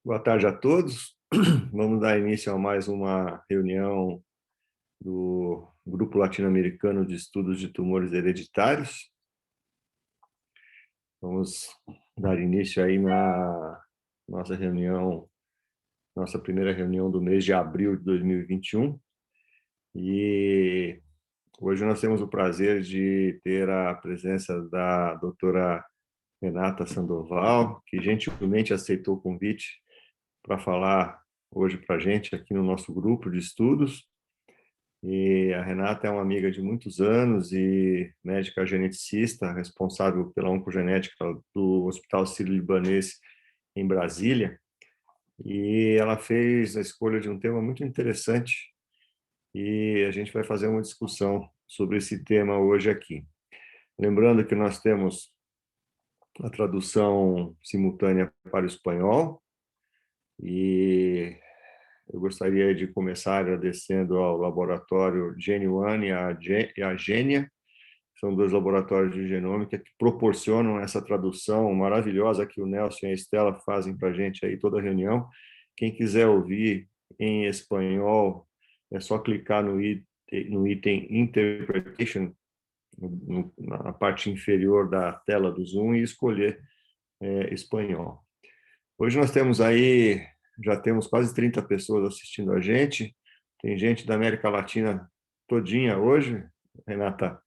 Boa tarde a todos. Vamos dar início a mais uma reunião do Grupo Latino-Americano de Estudos de Tumores Hereditários. Vamos dar início aí na nossa reunião, nossa primeira reunião do mês de abril de 2021. E hoje nós temos o prazer de ter a presença da doutora Renata Sandoval, que gentilmente aceitou o convite para falar hoje para a gente aqui no nosso grupo de estudos. E a Renata é uma amiga de muitos anos e médica geneticista, responsável pela oncogenética do Hospital Sírio-Libanês em Brasília. E ela fez a escolha de um tema muito interessante e a gente vai fazer uma discussão sobre esse tema hoje aqui. Lembrando que nós temos a tradução simultânea para o espanhol e eu gostaria de começar agradecendo ao laboratório GENIUAN e a Gênia, são dois laboratórios de genômica que proporcionam essa tradução maravilhosa que o Nelson e a Estela fazem para a gente aí toda a reunião. Quem quiser ouvir em espanhol, é só clicar no item Interpretation, na parte inferior da tela do Zoom, e escolher espanhol. Hoje nós temos aí, já temos quase 30 pessoas assistindo a gente, tem gente da América Latina todinha hoje, Renata,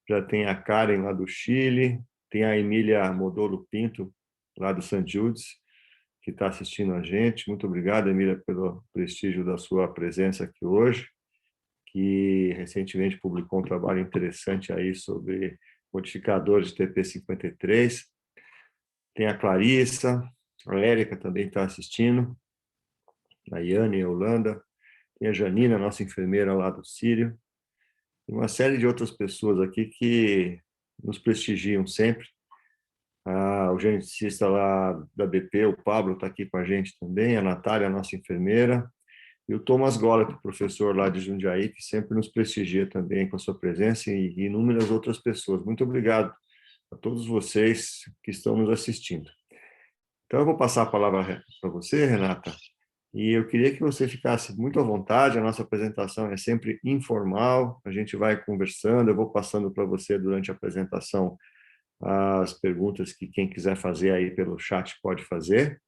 já tem a Karen lá do Chile, tem a Emília Modolo Pinto, lá do St. Jude's, que está assistindo a gente. Muito obrigado, Emília, pelo prestígio da sua presença aqui hoje, que recentemente publicou um trabalho interessante aí sobre modificadores de TP53. Tem a Clarissa, a Érica também está assistindo, a Yane, a Holanda, tem a Janina, nossa enfermeira lá do Sírio, e uma série de outras pessoas aqui que nos prestigiam sempre. O geneticista lá da BP, o Pablo, está aqui com a gente também, a Natália, nossa enfermeira, e o Thomas Gollett, professor lá de Jundiaí, que sempre nos prestigia também com a sua presença, e inúmeras outras pessoas. Muito obrigado a todos vocês que estão nos assistindo. Então, eu vou passar a palavra para você, Renata, e eu queria que você ficasse muito à vontade. A nossa apresentação é sempre informal, a gente vai conversando, eu vou passando para você durante a apresentação as perguntas que quem quiser fazer aí pelo chat pode fazer.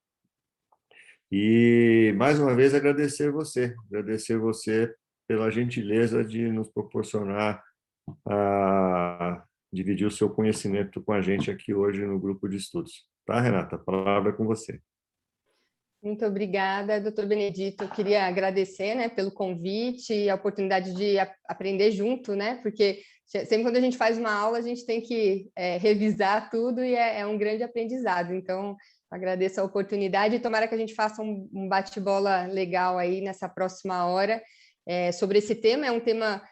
E, mais uma vez, agradecer você pela gentileza de nos proporcionar dividir o seu conhecimento com a gente aqui hoje no grupo de estudos. Tá, Renata? A palavra é com você. Muito obrigada, doutor Benedito. Eu queria agradecer, né, pelo convite e a oportunidade de aprender junto, né, porque sempre quando a gente faz uma aula, a gente tem que revisar tudo e é um grande aprendizado. Então, agradeço a oportunidade e tomara que a gente faça um bate-bola legal aí nessa próxima hora sobre esse tema. É um tema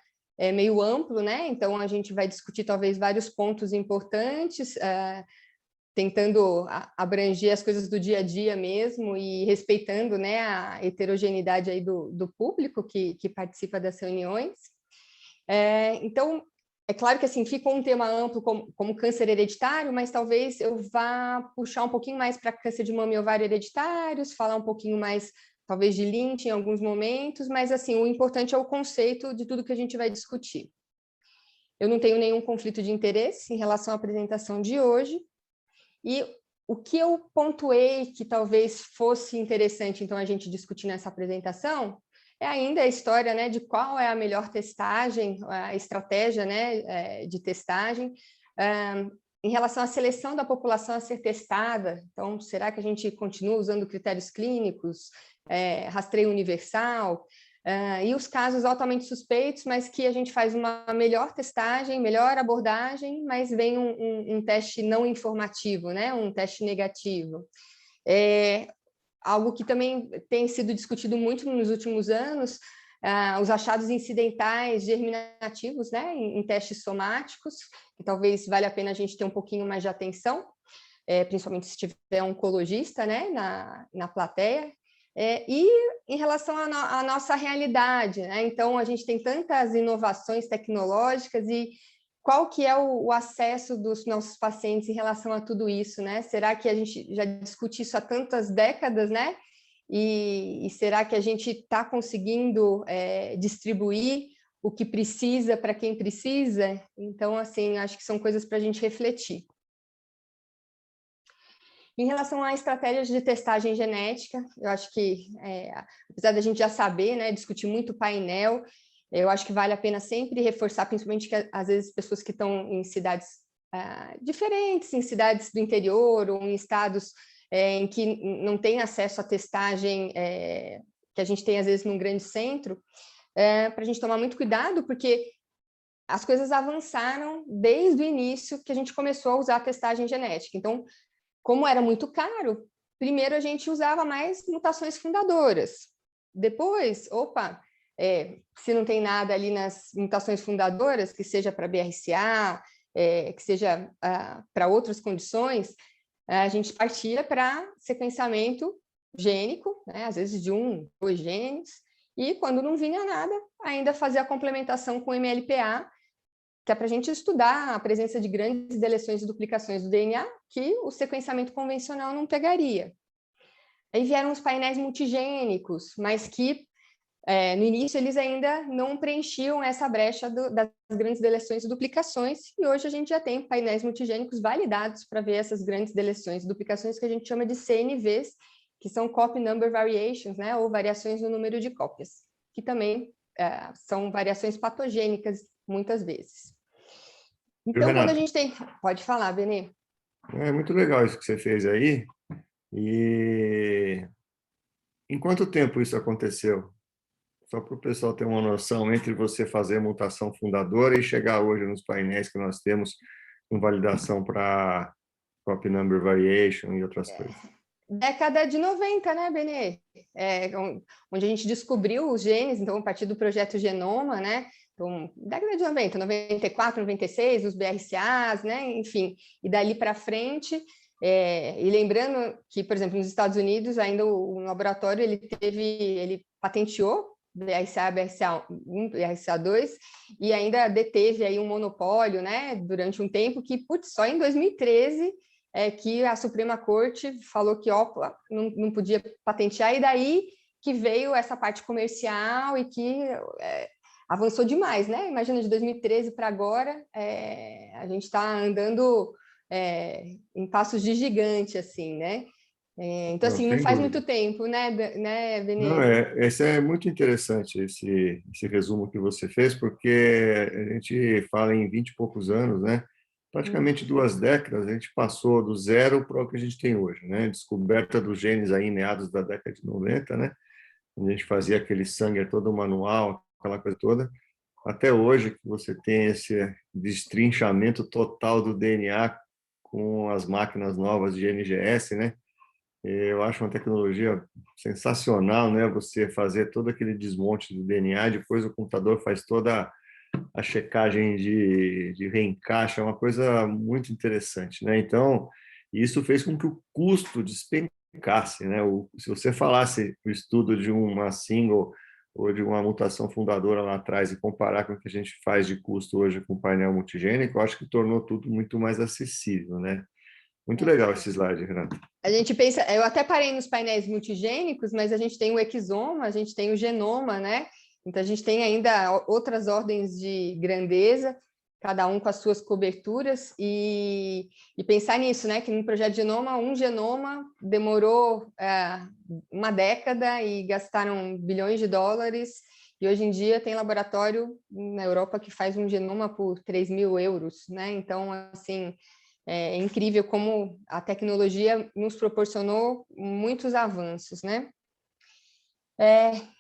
meio amplo, né, então a gente vai discutir talvez vários pontos importantes, tentando abranger as coisas do dia a dia mesmo e respeitando, né, a heterogeneidade aí do público que participa das reuniões. Então, é claro que assim fica um tema amplo como câncer hereditário, mas talvez eu vá puxar um pouquinho mais para câncer de mama e ovário hereditários, falar um pouquinho mais talvez de Lynch em alguns momentos, mas assim o importante é o conceito de tudo que a gente vai discutir. Eu não tenho nenhum conflito de interesse em relação à apresentação de hoje. E o que eu pontuei que talvez fosse interessante, então, a gente discutir nessa apresentação, é ainda a história, né, de qual é a melhor testagem, a estratégia, né, de testagem, em relação à seleção da população a ser testada. Então, será que a gente continua usando critérios clínicos, rastreio universal, e os casos altamente suspeitos, mas que a gente faz uma melhor testagem, melhor abordagem, mas vem um teste não informativo, né? Um teste negativo. Algo que também tem sido discutido muito nos últimos anos, os achados incidentais germinativos, né? Em testes somáticos, que talvez valha a pena a gente ter um pouquinho mais de atenção, principalmente se tiver um oncologista, né? Na plateia. E em relação à nossa realidade, né? Então, a gente tem tantas inovações tecnológicas e qual que é o acesso dos nossos pacientes em relação a tudo isso, né? Será que a gente já discute isso há tantas décadas, né? E será que a gente está conseguindo distribuir o que precisa para quem precisa? Então, assim, acho que são coisas para a gente refletir. Em relação a estratégias de testagem genética, eu acho que, apesar da gente já saber, né, discutir muito painel, eu acho que vale a pena sempre reforçar, principalmente que, às vezes, pessoas que estão em cidades diferentes, em cidades do interior ou em estados em que não tem acesso à testagem que a gente tem, às vezes, num grande centro, para a gente tomar muito cuidado, porque as coisas avançaram desde o início que a gente começou a usar a testagem genética. Então, como era muito caro, primeiro a gente usava mais mutações fundadoras. Depois, se não tem nada ali nas mutações fundadoras, que seja para BRCA, que seja para outras condições, a gente partia para sequenciamento gênico, né, às vezes de 1, 2 genes, e quando não vinha nada, ainda fazer a complementação com MLPA, que é para a gente estudar a presença de grandes deleções e duplicações do DNA que o sequenciamento convencional não pegaria. Aí vieram os painéis multigênicos, mas que no início eles ainda não preenchiam essa brecha das grandes deleções e duplicações, e hoje a gente já tem painéis multigênicos validados para ver essas grandes deleções e duplicações que a gente chama de CNVs, que são Copy Number Variations, né, ou variações no número de cópias, que também são variações patogênicas muitas vezes. Então, quando a gente tem... Pode falar, Benê. É muito legal isso que você fez aí. E em quanto tempo isso aconteceu? Só para o pessoal ter uma noção, entre você fazer a mutação fundadora e chegar hoje nos painéis que nós temos com validação para copy number variation e outras coisas. Década de 90, né, Benê? Onde a gente descobriu os genes, então, a partir do projeto Genoma, né? Então, década de 90, 94, 96, os BRCAs, né? Enfim, e dali para frente. E lembrando que, por exemplo, nos Estados Unidos, ainda o laboratório ele patenteou BRCA, BRCA1, BRCA2, e ainda deteve aí um monopólio, né? Durante um tempo que, só em 2013 que a Suprema Corte falou que não podia patentear, e daí que veio essa parte comercial e que avançou demais, né? Imagina, de 2013 para agora, a gente está andando em passos de gigante, assim, né? Então, assim, não faz muito tempo, né, Benê? Não, esse é muito interessante, esse resumo que você fez, porque a gente fala em 20 e poucos anos, né? Praticamente 2 décadas, a gente passou do zero para o que a gente tem hoje, né? Descoberta dos genes aí em meados da década de 90, né? Onde a gente fazia aquele sangue todo manual, aquela coisa toda. Até hoje, que você tem esse destrinchamento total do DNA com as máquinas novas de NGS, né? Eu acho uma tecnologia sensacional, né? Você fazer todo aquele desmonte do DNA, depois o computador faz toda a checagem de reencaixe, é uma coisa muito interessante, né? Então, isso fez com que o custo despencasse, né? Se você falasse o estudo de uma single ou de uma mutação fundadora lá atrás e comparar com o que a gente faz de custo hoje com painel multigênico, eu acho que tornou tudo muito mais acessível, né? Muito legal esse slide, Renato. A gente pensa, eu até parei nos painéis multigênicos, mas a gente tem o exoma, a gente tem o genoma, né? Então, a gente tem ainda outras ordens de grandeza, cada um com as suas coberturas, e pensar nisso, né? Que no projeto Genoma, um genoma demorou uma década e gastaram bilhões de dólares, e hoje em dia tem laboratório na Europa que faz um genoma por 3.000 euros, né? Então, assim, é incrível como a tecnologia nos proporcionou muitos avanços, né?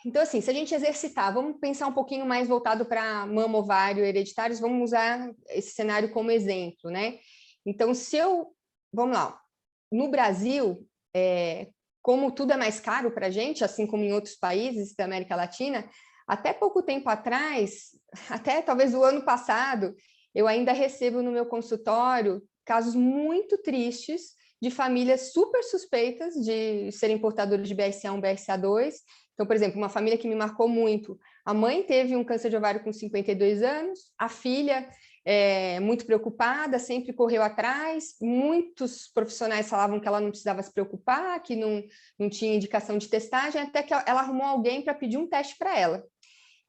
Então, assim, se a gente exercitar, vamos pensar um pouquinho mais voltado para mama, ovário, hereditários, vamos usar esse cenário como exemplo, né? Então, vamos lá, no Brasil, como tudo é mais caro para a gente, assim como em outros países da América Latina, até pouco tempo atrás, até talvez o ano passado, eu ainda recebo no meu consultório casos muito tristes de famílias super suspeitas de serem portadores de BRCA1, BRCA2. Então, por exemplo, uma família que me marcou muito, a mãe teve um câncer de ovário com 52 anos, a filha muito preocupada, sempre correu atrás. Muitos profissionais falavam que ela não precisava se preocupar, que não tinha indicação de testagem, até que ela arrumou alguém para pedir um teste para ela.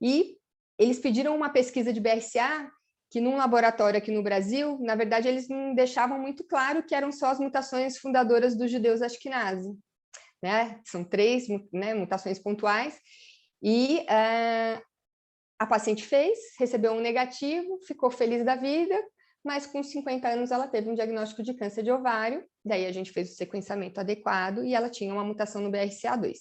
E eles pediram uma pesquisa de BRCA, que num laboratório aqui no Brasil, na verdade, eles não deixavam muito claro que eram só as mutações fundadoras dos judeus Ashkenazi, né? São 3, né, mutações pontuais. E a paciente fez, recebeu um negativo, ficou feliz da vida, mas com 50 anos ela teve um diagnóstico de câncer de ovário, daí a gente fez o sequenciamento adequado e ela tinha uma mutação no BRCA2.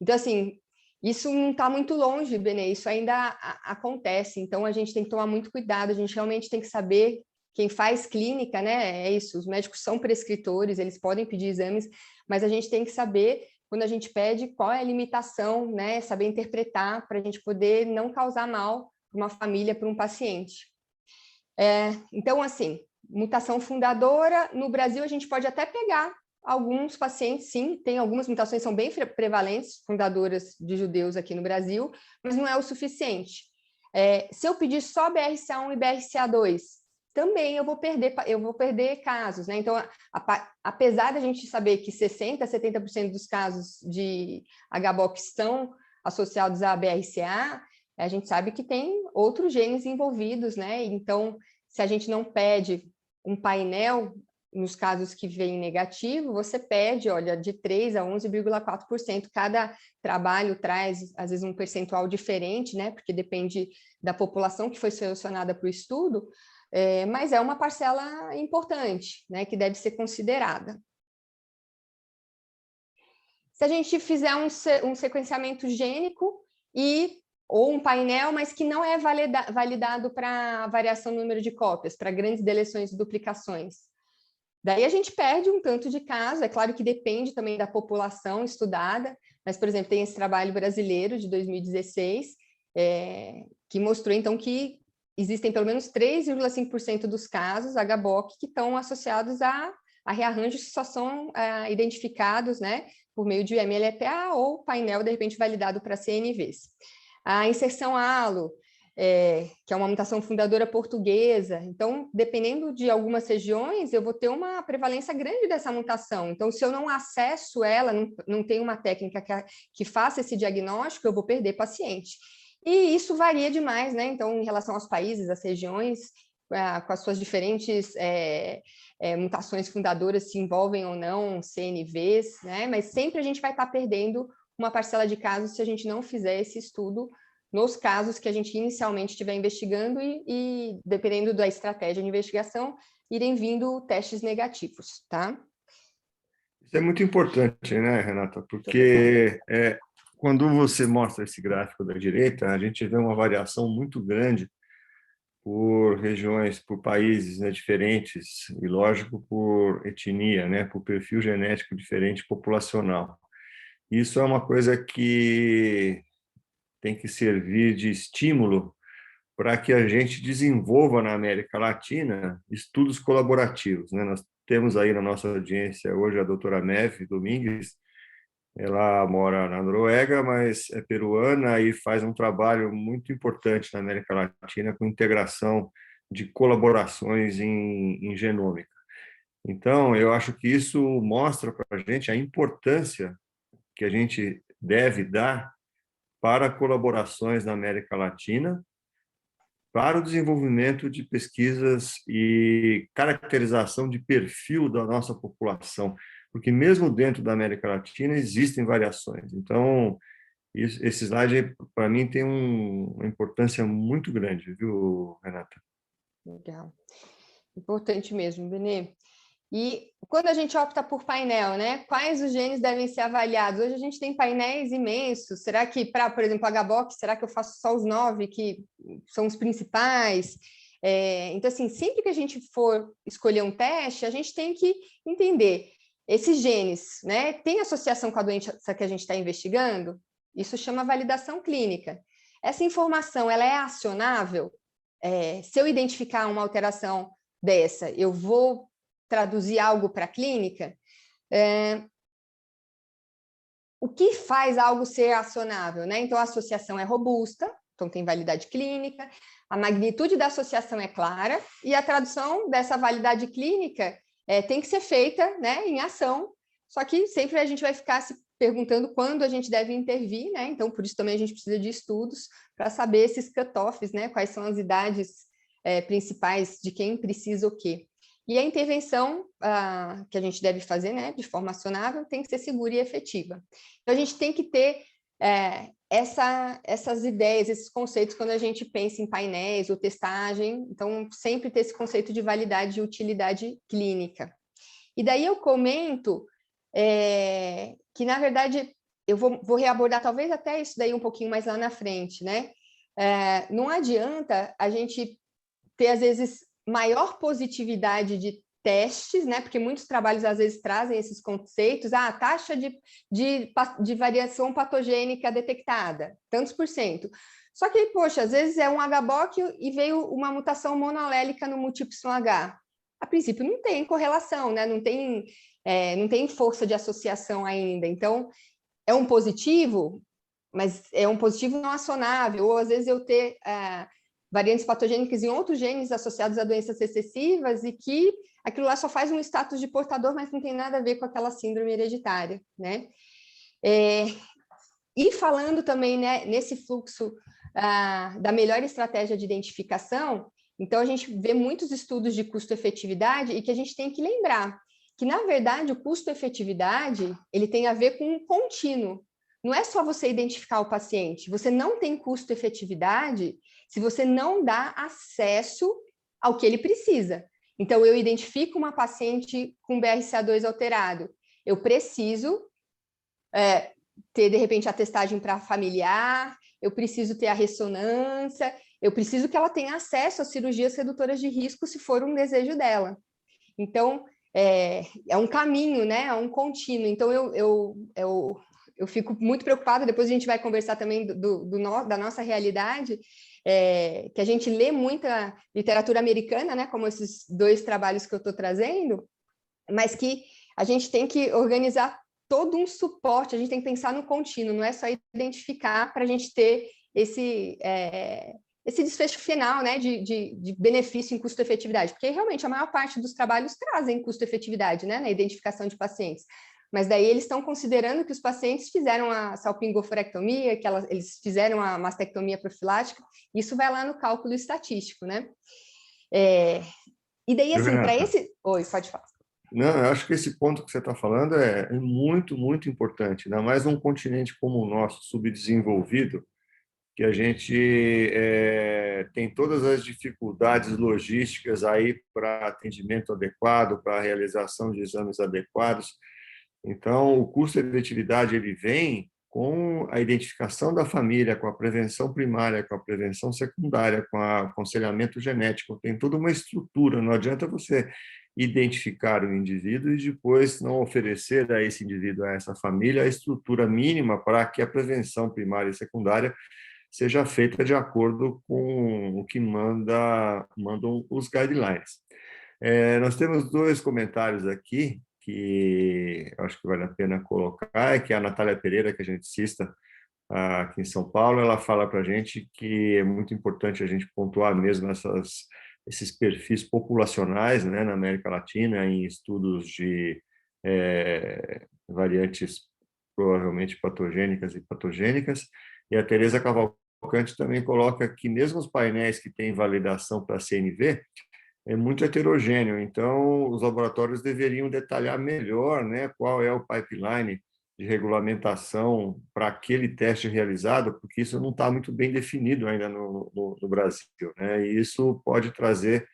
Então, assim, isso não está muito longe, Benê, isso ainda acontece, então a gente tem que tomar muito cuidado, a gente realmente tem que saber, quem faz clínica, né, é isso, os médicos são prescritores, eles podem pedir exames, mas a gente tem que saber, quando a gente pede, qual é a limitação, né, saber interpretar, para a gente poder não causar mal para uma família, para um paciente. Então, assim, mutação fundadora, no Brasil a gente pode até pegar alguns pacientes, sim, tem algumas mutações que são bem prevalentes, fundadoras de judeus aqui no Brasil, mas não é o suficiente. Se eu pedir só BRCA1 e BRCA2, também eu vou perder casos, né? Então, apesar da gente saber que 60% a 70% dos casos de HBOC estão associados a BRCA, a gente sabe que tem outros genes envolvidos, né? Então, se a gente não pede um painel, nos casos que vem negativo, você pede, olha, de 3% a 11,4%. Cada trabalho traz, às vezes, um percentual diferente, né? Porque depende da população que foi selecionada para o estudo, mas é uma parcela importante, né? Que deve ser considerada. Se a gente fizer um sequenciamento gênico ou um painel, mas que não é validado para variação no número de cópias, para grandes deleções e duplicações. Daí a gente perde um tanto de caso, é claro que depende também da população estudada, mas, por exemplo, tem esse trabalho brasileiro de 2016, que mostrou, então, que existem pelo menos 3,5% dos casos HBOC que estão associados a rearranjos que só são identificados, né, por meio de MLPA ou painel, de repente, validado para CNVs. A inserção halo, que é uma mutação fundadora portuguesa. Então, dependendo de algumas regiões, eu vou ter uma prevalência grande dessa mutação. Então, se eu não acesso ela, não tenho uma técnica que faça esse diagnóstico, eu vou perder paciente. E isso varia demais, né? Então, em relação aos países, às regiões, com as suas diferentes mutações fundadoras, se envolvem ou não, CNVs, né? Mas sempre a gente vai estar perdendo uma parcela de casos se a gente não fizer esse estudo nos casos que a gente inicialmente estiver investigando e dependendo da estratégia de investigação, irem vindo testes negativos, tá? Isso é muito importante, né, Renata? Porque quando você mostra esse gráfico da direita, a gente vê uma variação muito grande por regiões, por países, né, diferentes, e, lógico, por etnia, né, por perfil genético diferente populacional. Isso é uma coisa que tem que servir de estímulo para que a gente desenvolva na América Latina estudos colaborativos, né? Nós temos aí na nossa audiência hoje a doutora Meve Domingues, ela mora na Noruega, mas é peruana e faz um trabalho muito importante na América Latina com integração de colaborações em genômica. Então, eu acho que isso mostra para a gente a importância que a gente deve dar para colaborações na América Latina, para o desenvolvimento de pesquisas e caracterização de perfil da nossa população, porque mesmo dentro da América Latina existem variações. Então, esse slide, para mim, tem uma importância muito grande, viu, Renata? Legal. Importante mesmo, Benê. E quando a gente opta por painel, né? Quais os genes devem ser avaliados? Hoje a gente tem painéis imensos. Será que, para, por exemplo, HBOC, será que eu faço só os 9 que são os principais? Então, assim, sempre que a gente for escolher um teste, a gente tem que entender esses genes, né? Tem associação com a doença que a gente está investigando? Isso chama validação clínica. Essa informação, ela é acionável? Se eu identificar uma alteração dessa, eu vou traduzir algo para a clínica? O que faz algo ser acionável, né? Então, a associação é robusta, então tem validade clínica, a magnitude da associação é clara e a tradução dessa validade clínica tem que ser feita, né, em ação, só que sempre a gente vai ficar se perguntando quando a gente deve intervir, né? Então, por isso também a gente precisa de estudos para saber esses cut-offs, né? Quais são as idades principais de quem precisa o quê. E a intervenção que a gente deve fazer, né, de forma acionável, tem que ser segura e efetiva. Então, a gente tem que ter essas ideias, esses conceitos quando a gente pensa em painéis ou testagem. Então, sempre ter esse conceito de validade e utilidade clínica. E daí eu comento que, na verdade, eu vou reabordar talvez até isso daí um pouquinho mais lá na frente, né? Não adianta a gente ter, às vezes, maior positividade de testes, né? Porque muitos trabalhos, às vezes, trazem esses conceitos, a taxa de variação patogênica detectada, tantos por cento. Só que, poxa, às vezes é um HBOC e veio uma mutação monoalélica no MUTYH. A princípio, não tem correlação, né? Não tem força de associação ainda. Então, é um positivo, mas é um positivo não acionável, ou às vezes eu ter variantes patogênicas em outros genes associados a doenças recessivas e que aquilo lá só faz um status de portador, mas não tem nada a ver com aquela síndrome hereditária, né? E falando também, né, nesse fluxo da melhor estratégia de identificação, então a gente vê muitos estudos de custo-efetividade e que a gente tem que lembrar que, na verdade, o custo-efetividade ele tem a ver com um contínuo. Não é só você identificar o paciente, você não tem custo-efetividade se você não dá acesso ao que ele precisa. Então, eu identifico uma paciente com BRCA2 alterado, eu preciso ter, de repente, a testagem para familiar, eu preciso ter a ressonância, eu preciso que ela tenha acesso às cirurgias redutoras de risco, se for um desejo dela. Então, é um caminho, né? É um contínuo. Então, eu fico muito preocupada, depois a gente vai conversar também da nossa realidade, que a gente lê muita literatura americana, né? Como esses 2 trabalhos que eu estou trazendo, mas que a gente tem que organizar todo um suporte, a gente tem que pensar no contínuo, não é só identificar para a gente ter esse desfecho final, né, de benefício em custo-efetividade, porque realmente a maior parte dos trabalhos trazem custo-efetividade, né, na identificação de pacientes, mas daí eles estão considerando que os pacientes fizeram a salpingoforectomia, que eles fizeram a mastectomia profilática, isso vai lá no cálculo estatístico, né? E daí, assim, para esse... Oi, pode falar. Não, eu acho que esse ponto que você está falando é muito, muito importante, ainda mais num continente como o nosso, subdesenvolvido, que a gente tem todas as dificuldades logísticas aí para atendimento adequado, para a realização de exames adequados. Então, o custo-efetividade ele vem com a identificação da família, com a prevenção primária, com a prevenção secundária, com o aconselhamento genético. Tem toda uma estrutura, não adianta você identificar o indivíduo e depois não oferecer a esse indivíduo, a essa família, a estrutura mínima para que a prevenção primária e secundária seja feita de acordo com o que mandam os guidelines. Nós temos 2 comentários aqui que eu acho que vale a pena colocar, que é a Natália Pereira, que a gente cita aqui em São Paulo, ela fala para a gente que é muito importante a gente pontuar mesmo esses perfis populacionais, né, na América Latina, em estudos de variantes provavelmente patogênicas e patogênicas, e a Teresa Cavalcante também coloca que mesmo os painéis que têm validação para CNV, é muito heterogêneo, então os laboratórios deveriam detalhar melhor, né, qual é o pipeline de regulamentação para aquele teste realizado, porque isso não está muito bem definido ainda no Brasil, né, e isso pode trazer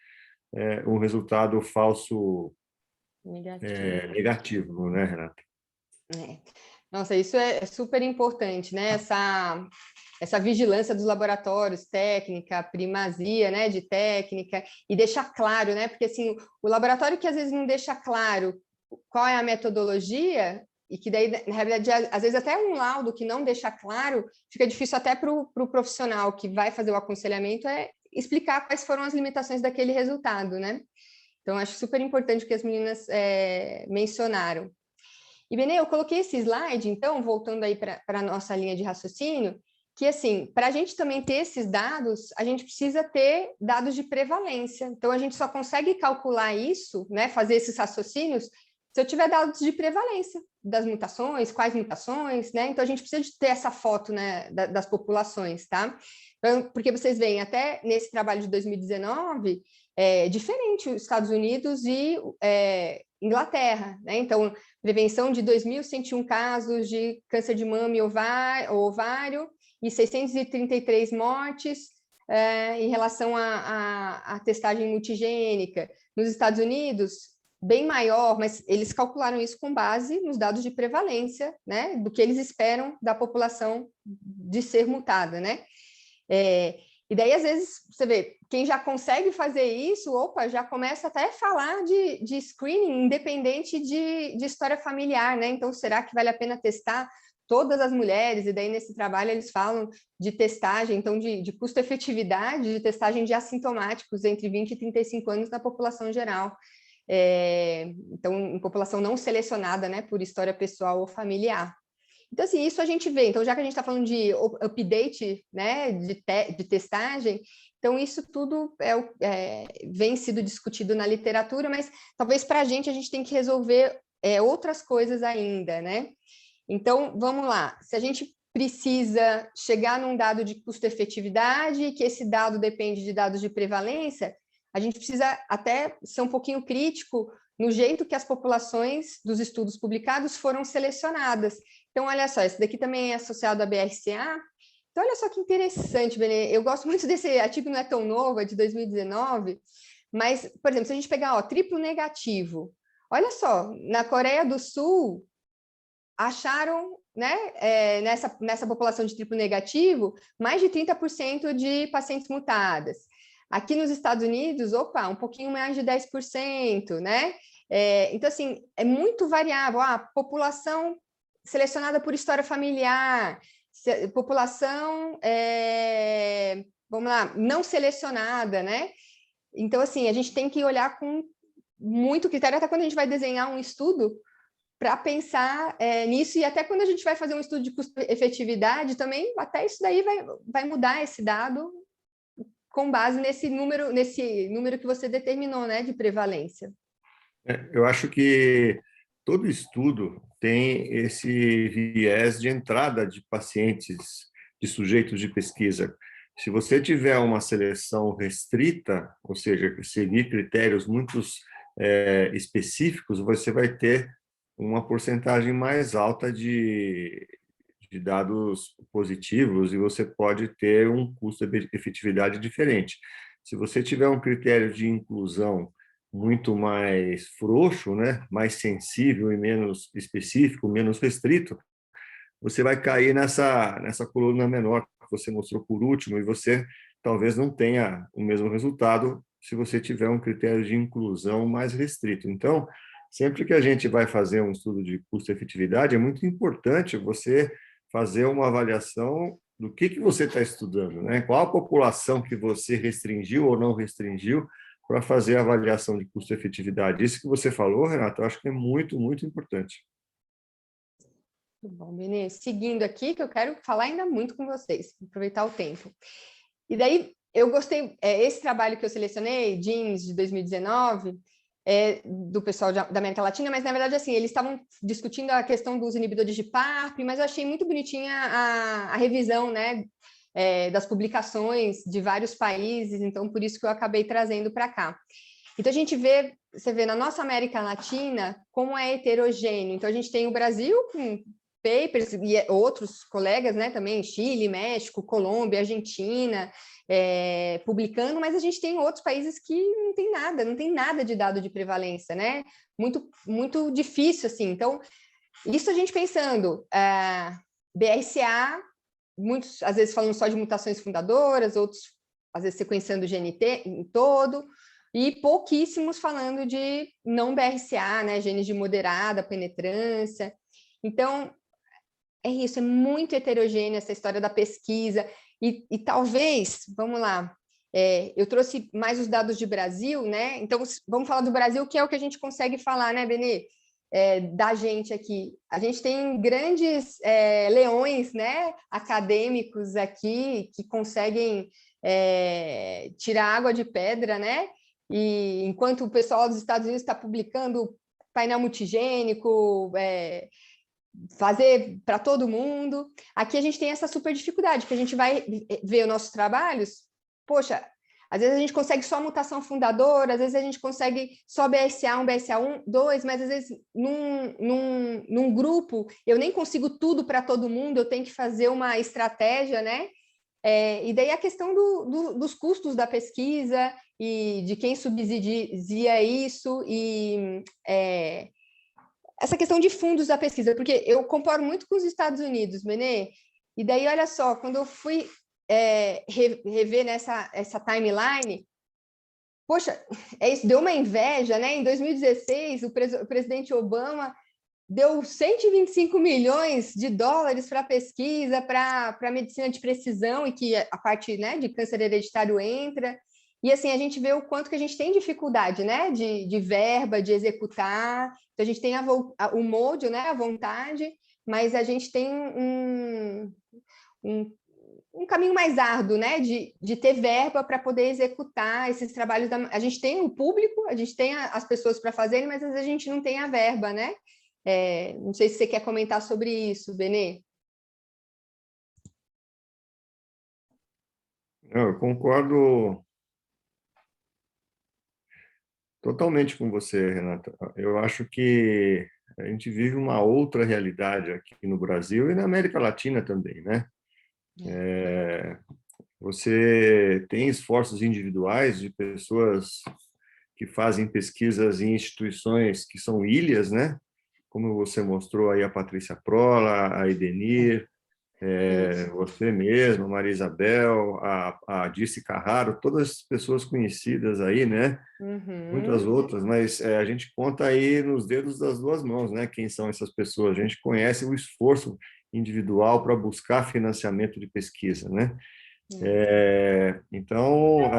um resultado falso negativo, né, Renata? Nossa, isso é super importante, né? Essa vigilância dos laboratórios, técnica, primazia, né, de técnica, e deixar claro, né? Porque assim, o laboratório que às vezes não deixa claro qual é a metodologia, e que daí, na realidade, às vezes até um laudo que não deixa claro, fica difícil até para o profissional que vai fazer o aconselhamento explicar quais foram as limitações daquele resultado, né? Então, acho super importante o que as meninas mencionaram. E, Benê, eu coloquei esse slide, então, voltando aí para a nossa linha de raciocínio, que, assim, para a gente também ter esses dados, a gente precisa ter dados de prevalência. Então, a gente só consegue calcular isso, né, fazer esses raciocínios, se eu tiver dados de prevalência das mutações, quais mutações, né? Então, a gente precisa de ter essa foto, né, das populações, tá? Então, porque vocês veem, até nesse trabalho de 2019, é diferente os Estados Unidos e Inglaterra, né? Então, prevenção de 2.101 casos de câncer de mama e ovário e 633 mortes em relação à testagem multigênica. Nos Estados Unidos, bem maior, mas eles calcularam isso com base nos dados de prevalência, né, do que eles esperam da população de ser mutada, né? E daí, às vezes, você vê, quem já consegue fazer isso, opa, já começa até a falar de screening independente de história familiar, né? Então, será que vale a pena testar todas as mulheres? E daí, nesse trabalho, eles falam de testagem, então, de custo-efetividade de testagem de assintomáticos entre 20 e 35 anos na população geral. Então, em população não selecionada, né, por história pessoal ou familiar. Então, assim, isso a gente vê. Então, já que a gente está falando de update, né, de testagem, então isso tudo vem sido discutido na literatura, mas talvez para a gente tem que resolver outras coisas ainda, né? Então, vamos lá. Se a gente precisa chegar num dado de custo-efetividade, que esse dado depende de dados de prevalência, a gente precisa até ser um pouquinho crítico no jeito que as populações dos estudos publicados foram selecionadas. Então, olha só, esse daqui também é associado à BRCA. Então, olha só que interessante, Benê. Eu gosto muito desse artigo, não é tão novo, é de 2019, mas, por exemplo, se a gente pegar, ó, triplo negativo, olha só, na Coreia do Sul, acharam, né, nessa população de triplo negativo, mais de 30% de pacientes mutadas. Aqui nos Estados Unidos, opa, um pouquinho mais de 10%, né? Então, assim, é muito variável. População selecionada por história familiar, população, vamos lá, não selecionada, né? Então, assim, a gente tem que olhar com muito critério, até quando a gente vai desenhar um estudo, para pensar nisso, e até quando a gente vai fazer um estudo de custo-efetividade também, até isso daí vai mudar esse dado com base nesse número que você determinou, né, de prevalência. Eu acho que todo estudo tem esse viés de entrada de pacientes, de sujeitos de pesquisa. Se você tiver uma seleção restrita, ou seja, seguir critérios muito específicos, você vai ter uma porcentagem mais alta de dados positivos e você pode ter um custo-efetividade diferente. Se você tiver um critério de inclusão muito mais frouxo, né, mais sensível e menos específico, menos restrito, você vai cair nessa coluna menor que você mostrou por último e você talvez não tenha o mesmo resultado se você tiver um critério de inclusão mais restrito. Então, sempre que a gente vai fazer um estudo de custo-efetividade, é muito importante você fazer uma avaliação do que você está estudando, né? Qual a população que você restringiu ou não restringiu para fazer a avaliação de custo-efetividade. Isso que você falou, Renato, eu acho que é muito, muito importante. Muito bom, Benê. Seguindo aqui, que eu quero falar ainda muito com vocês, aproveitar o tempo. E daí, eu gostei, esse trabalho que eu selecionei, Genes, de 2019, do pessoal da América Latina, mas, na verdade, assim, eles estavam discutindo a questão dos inibidores de PARP, mas eu achei muito bonitinha a revisão, né, das publicações de vários países, então, por isso que eu acabei trazendo para cá. Então, a gente você vê na nossa América Latina como é heterogêneo. Então, a gente tem o Brasil com papers e outros colegas, né, também, Chile, México, Colômbia, Argentina, publicando, mas a gente tem outros países que não tem nada de dado de prevalência, né? Muito, muito difícil, assim. Então, isso a gente pensando, BRCA, muitos, às vezes, falando só de mutações fundadoras, outros, às vezes, sequenciando o GNT em todo, e pouquíssimos falando de não BRCA, né? Genes de moderada penetrância. Então, é isso, é muito heterogênea essa história da pesquisa, e talvez, vamos lá, eu trouxe mais os dados de Brasil, né? Então, vamos falar do Brasil, que é o que a gente consegue falar, né, Benê? da gente aqui. A gente tem grandes leões, né, acadêmicos aqui que conseguem tirar água de pedra, né? E enquanto o pessoal dos Estados Unidos está publicando painel multigênico, fazer para todo mundo, aqui a gente tem essa super dificuldade, que a gente vai ver os nossos trabalhos, poxa, às vezes a gente consegue só mutação fundadora, às vezes a gente consegue só BSA1, BSA1, 2, mas às vezes num grupo eu nem consigo tudo para todo mundo, eu tenho que fazer uma estratégia, né? E daí a questão dos custos da pesquisa e de quem subsidia isso e essa questão de fundos da pesquisa, porque eu comparo muito com os Estados Unidos, Benê, e daí, olha só, quando eu fui rever essa timeline, poxa, isso deu uma inveja, né? Em 2016, o presidente Obama deu 125 milhões de dólares para pesquisa, para medicina de precisão, e que a parte, né, de câncer hereditário entra. E assim, a gente vê o quanto que a gente tem dificuldade, né, de verba, de executar. Então, a gente tem o molde, né, a vontade, mas a gente tem um caminho mais árduo, né, de ter verba para poder executar esses trabalhos. A gente tem o público, a gente tem as pessoas para fazerem, mas às vezes a gente não tem a verba, né? Não sei se você quer comentar sobre isso, Benê. Eu concordo totalmente com você, Renata. Eu acho que a gente vive uma outra realidade aqui no Brasil e na América Latina também, né? Você tem esforços individuais de pessoas que fazem pesquisas em instituições que são ilhas, né? Como você mostrou aí a Patrícia Prola, a Idenir, você mesmo, Maria Isabel, a Dirce Carraro, todas as pessoas conhecidas aí, né? Muitas outras, mas a gente conta aí nos dedos das duas mãos, né? Quem são essas pessoas? A gente conhece o esforço individual para buscar financiamento de pesquisa, né? Então,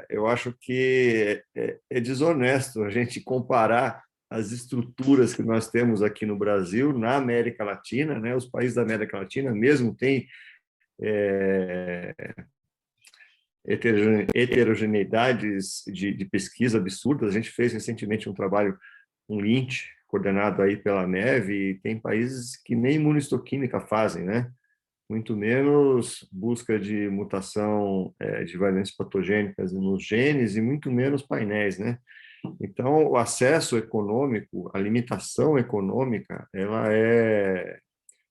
eu acho que é desonesto a gente comparar as estruturas que nós temos aqui no Brasil, na América Latina, né? Os países da América Latina mesmo têm heterogeneidades de pesquisa absurdas. A gente fez recentemente um trabalho, um lynch, coordenado aí pela Neve, e tem países que nem imunohistoquímica fazem, né? Muito menos busca de mutação de variantes patogênicas nos genes e muito menos painéis, né? Então, o acesso econômico, a limitação econômica, ela é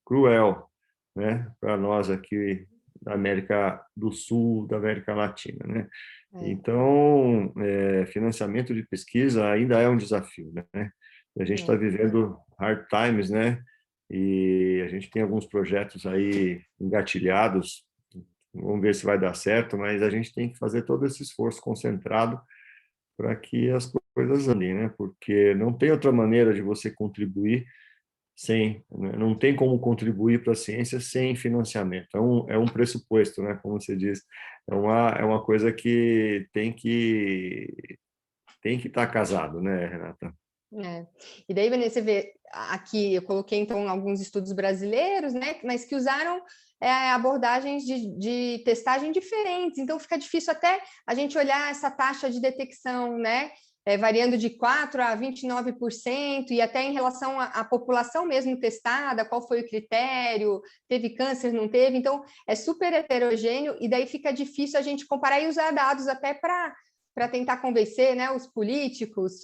cruel, né? Para nós aqui da América do Sul, da América Latina, né? Então, financiamento de pesquisa ainda é um desafio, né? A gente está vivendo hard times, né? E a gente tem alguns projetos aí engatilhados, vamos ver se vai dar certo, mas a gente tem que fazer todo esse esforço concentrado para que as coisas andem, né? Porque não tem outra maneira de você contribuir não tem como contribuir para a ciência sem financiamento. É um pressuposto, né? Como você diz, é uma coisa que tem que estar casado, né, Renata? E daí, Vanessa, você vê aqui, eu coloquei então alguns estudos brasileiros, né, mas que usaram abordagens de testagem diferentes, então fica difícil até a gente olhar essa taxa de detecção, né, variando de 4% a 29%, e até em relação à população mesmo testada, qual foi o critério, teve câncer, não teve, então é super heterogêneo, e daí fica difícil a gente comparar e usar dados até para tentar convencer, né, os políticos,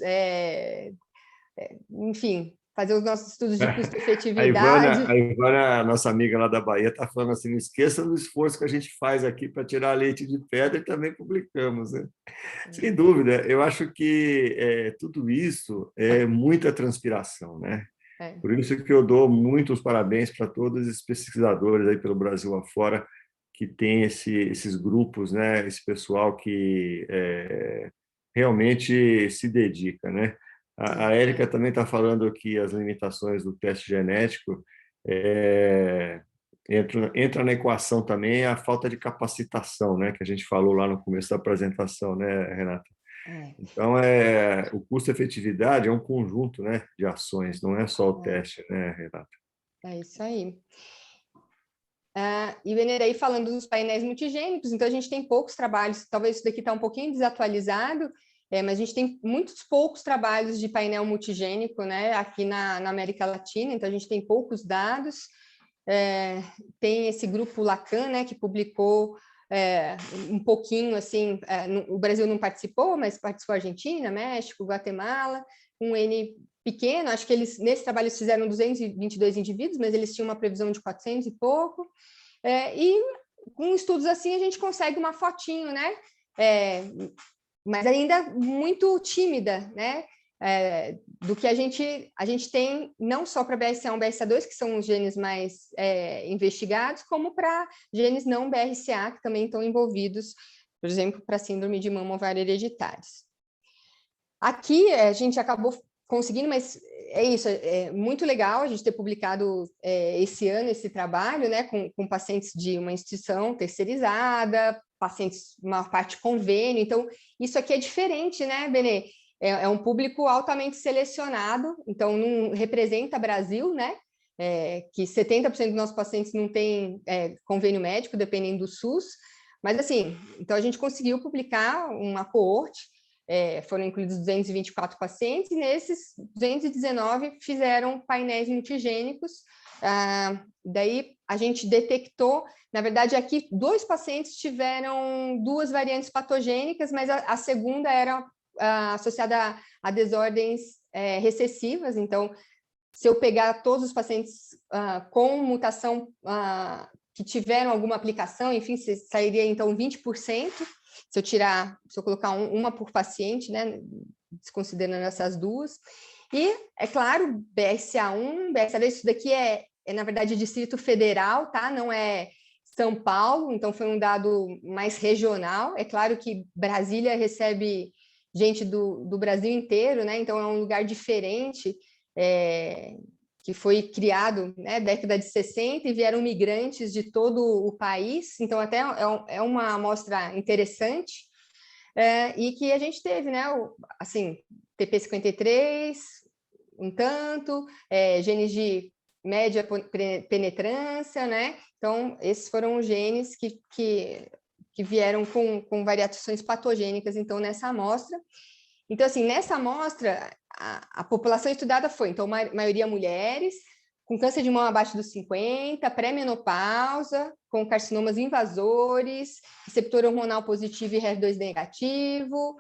enfim, fazer os nossos estudos de custo-efetividade. A Ivana, nossa amiga lá da Bahia, está falando assim, não esqueça do esforço que a gente faz aqui para tirar leite de pedra e também publicamos, né? Sem dúvida, eu acho que tudo isso é muita transpiração, né? Por isso que eu dou muitos parabéns para todos os pesquisadores aí pelo Brasil afora que tem esses grupos, né? Esse pessoal que realmente se dedica, né? A Érica também está falando que as limitações do teste genético entra na equação também a falta de capacitação, né? Que a gente falou lá no começo da apresentação, né, Renata? Então, o custo-efetividade é um conjunto, né, de ações, não é só o teste, né, Renata? É isso aí. E Venerei falando dos painéis multigênicos, então a gente tem poucos trabalhos, talvez isso daqui está um pouquinho desatualizado, mas a gente tem muitos poucos trabalhos de painel multigênico, né, aqui na América Latina, então a gente tem poucos dados. Tem esse grupo Lacan, né, que publicou um pouquinho, assim, o Brasil não participou, mas participou a Argentina, México, Guatemala, um N pequeno, acho que eles, nesse trabalho, eles fizeram 222 indivíduos, mas eles tinham uma previsão de 400 e pouco, e com estudos assim a gente consegue uma fotinho, né, mas ainda muito tímida, né, do que a gente tem, não só para BRCA1 e BRCA2, que são os genes mais investigados, como para genes não BRCA, que também estão envolvidos, por exemplo, para síndrome de mama ovário hereditários. Aqui a gente acabou conseguindo, mas é isso, é muito legal a gente ter publicado esse ano esse trabalho, né, com pacientes de uma instituição terceirizada, pacientes, uma parte convênio, então isso aqui é diferente, né, Benê? É um público altamente selecionado, então não representa Brasil, né? Que 70% dos nossos pacientes não tem convênio médico, dependendo do SUS, mas assim, então a gente conseguiu publicar uma coorte, foram incluídos 224 pacientes, e nesses 219 fizeram painéis multigênicos. Daí a gente detectou, na verdade, aqui 2 pacientes tiveram 2 variantes patogênicas, mas a segunda era associada a desordens recessivas. Então, se eu pegar todos os pacientes com mutação que tiveram alguma aplicação, enfim, sairia então 20%. Se eu colocar uma por paciente, né, desconsiderando essas duas. E, é claro, BRCA1, BRCA2, isso daqui na verdade, Distrito Federal, tá? Não é São Paulo, então foi um dado mais regional. É claro que Brasília recebe gente do Brasil inteiro, né? Então é um lugar diferente, que foi criado, né, década de 60, e vieram migrantes de todo o país, então até é uma amostra interessante, e que a gente teve, né, assim, TP53, um tanto, genes de média penetrância, né, então esses foram os genes que vieram com variações patogênicas, então, nessa amostra. Então, assim, nessa amostra, a população estudada foi, então, maioria mulheres, com câncer de mama abaixo dos 50, pré-menopausa, com carcinomas invasores, receptor hormonal positivo e HER2 negativo,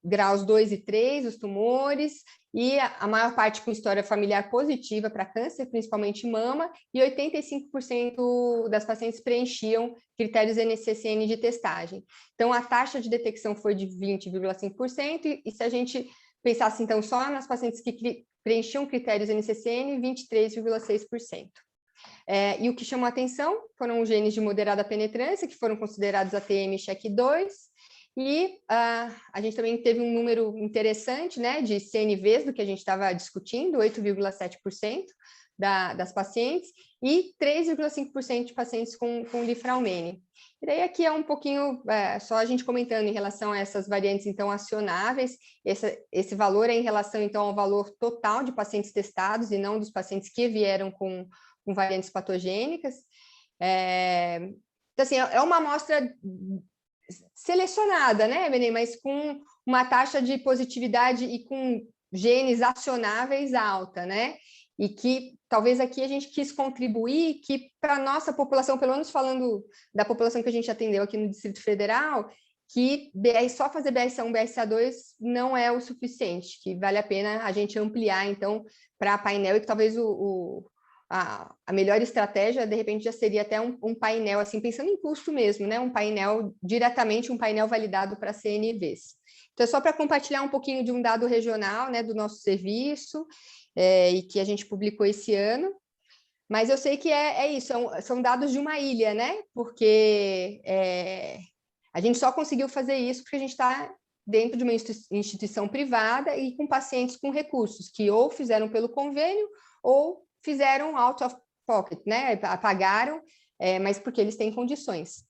graus 2 e 3, os tumores, e a maior parte com história familiar positiva para câncer, principalmente mama, e 85% das pacientes preenchiam critérios NCCN de testagem. Então, a taxa de detecção foi de 20,5%, e se a gente pensasse, então, só nas pacientes que preenchiam critérios NCCN, 23,6%. E o que chamou a atenção foram os genes de moderada penetrância, que foram considerados ATM e CHEK2, e a gente também teve um número interessante, né, de CNVs, do que a gente estava discutindo, 8,7% das pacientes, e 3,5% de pacientes com Lifraumene. E daí aqui é um pouquinho, só a gente comentando em relação a essas variantes, então, acionáveis. Esse valor é em relação, então, ao valor total de pacientes testados e não dos pacientes que vieram com variantes patogênicas. Então, assim, é uma amostra selecionada, né, Benê? Mas com uma taxa de positividade e com genes acionáveis alta, né? E que talvez aqui a gente quis contribuir que para a nossa população, pelo menos falando da população que a gente atendeu aqui no Distrito Federal, que só fazer BRCA1, BRCA2 não é o suficiente, que vale a pena a gente ampliar, então, para painel, e que talvez a melhor estratégia, de repente, já seria até um painel, assim, pensando em custo mesmo, né? Um painel, diretamente um painel validado para CNVs. Então, é só para compartilhar um pouquinho de um dado regional, né, do nosso serviço, e que a gente publicou esse ano. Mas eu sei que é isso, são dados de uma ilha, né? Porque a gente só conseguiu fazer isso porque a gente está dentro de uma instituição privada e com pacientes com recursos, que ou fizeram pelo convênio ou fizeram out of pocket, né? Pagaram, mas porque eles têm condições.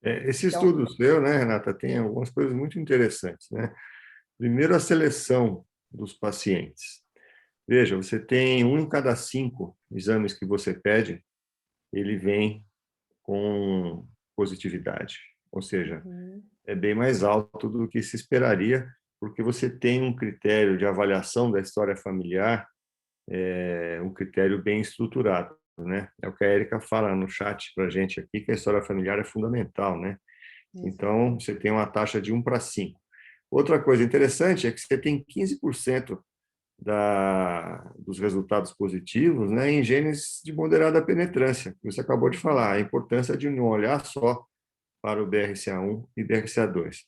Esse estudo seu, né, Renata, tem algumas coisas muito interessantes, né? Primeiro, a seleção dos pacientes. Veja, você tem 1 em cada 5 exames que você pede, ele vem com positividade. Ou seja, é bem mais alto do que se esperaria, porque você tem um critério de avaliação da história familiar, um critério bem estruturado, né? É o que a Erika fala no chat para a gente aqui, que a história familiar é fundamental, né? Então, você tem uma taxa de 1 para 5. Outra coisa interessante é que você tem 15% dos resultados positivos, né, em genes de moderada penetrância, que você acabou de falar, a importância de não olhar só para o BRCA1 e BRCA2.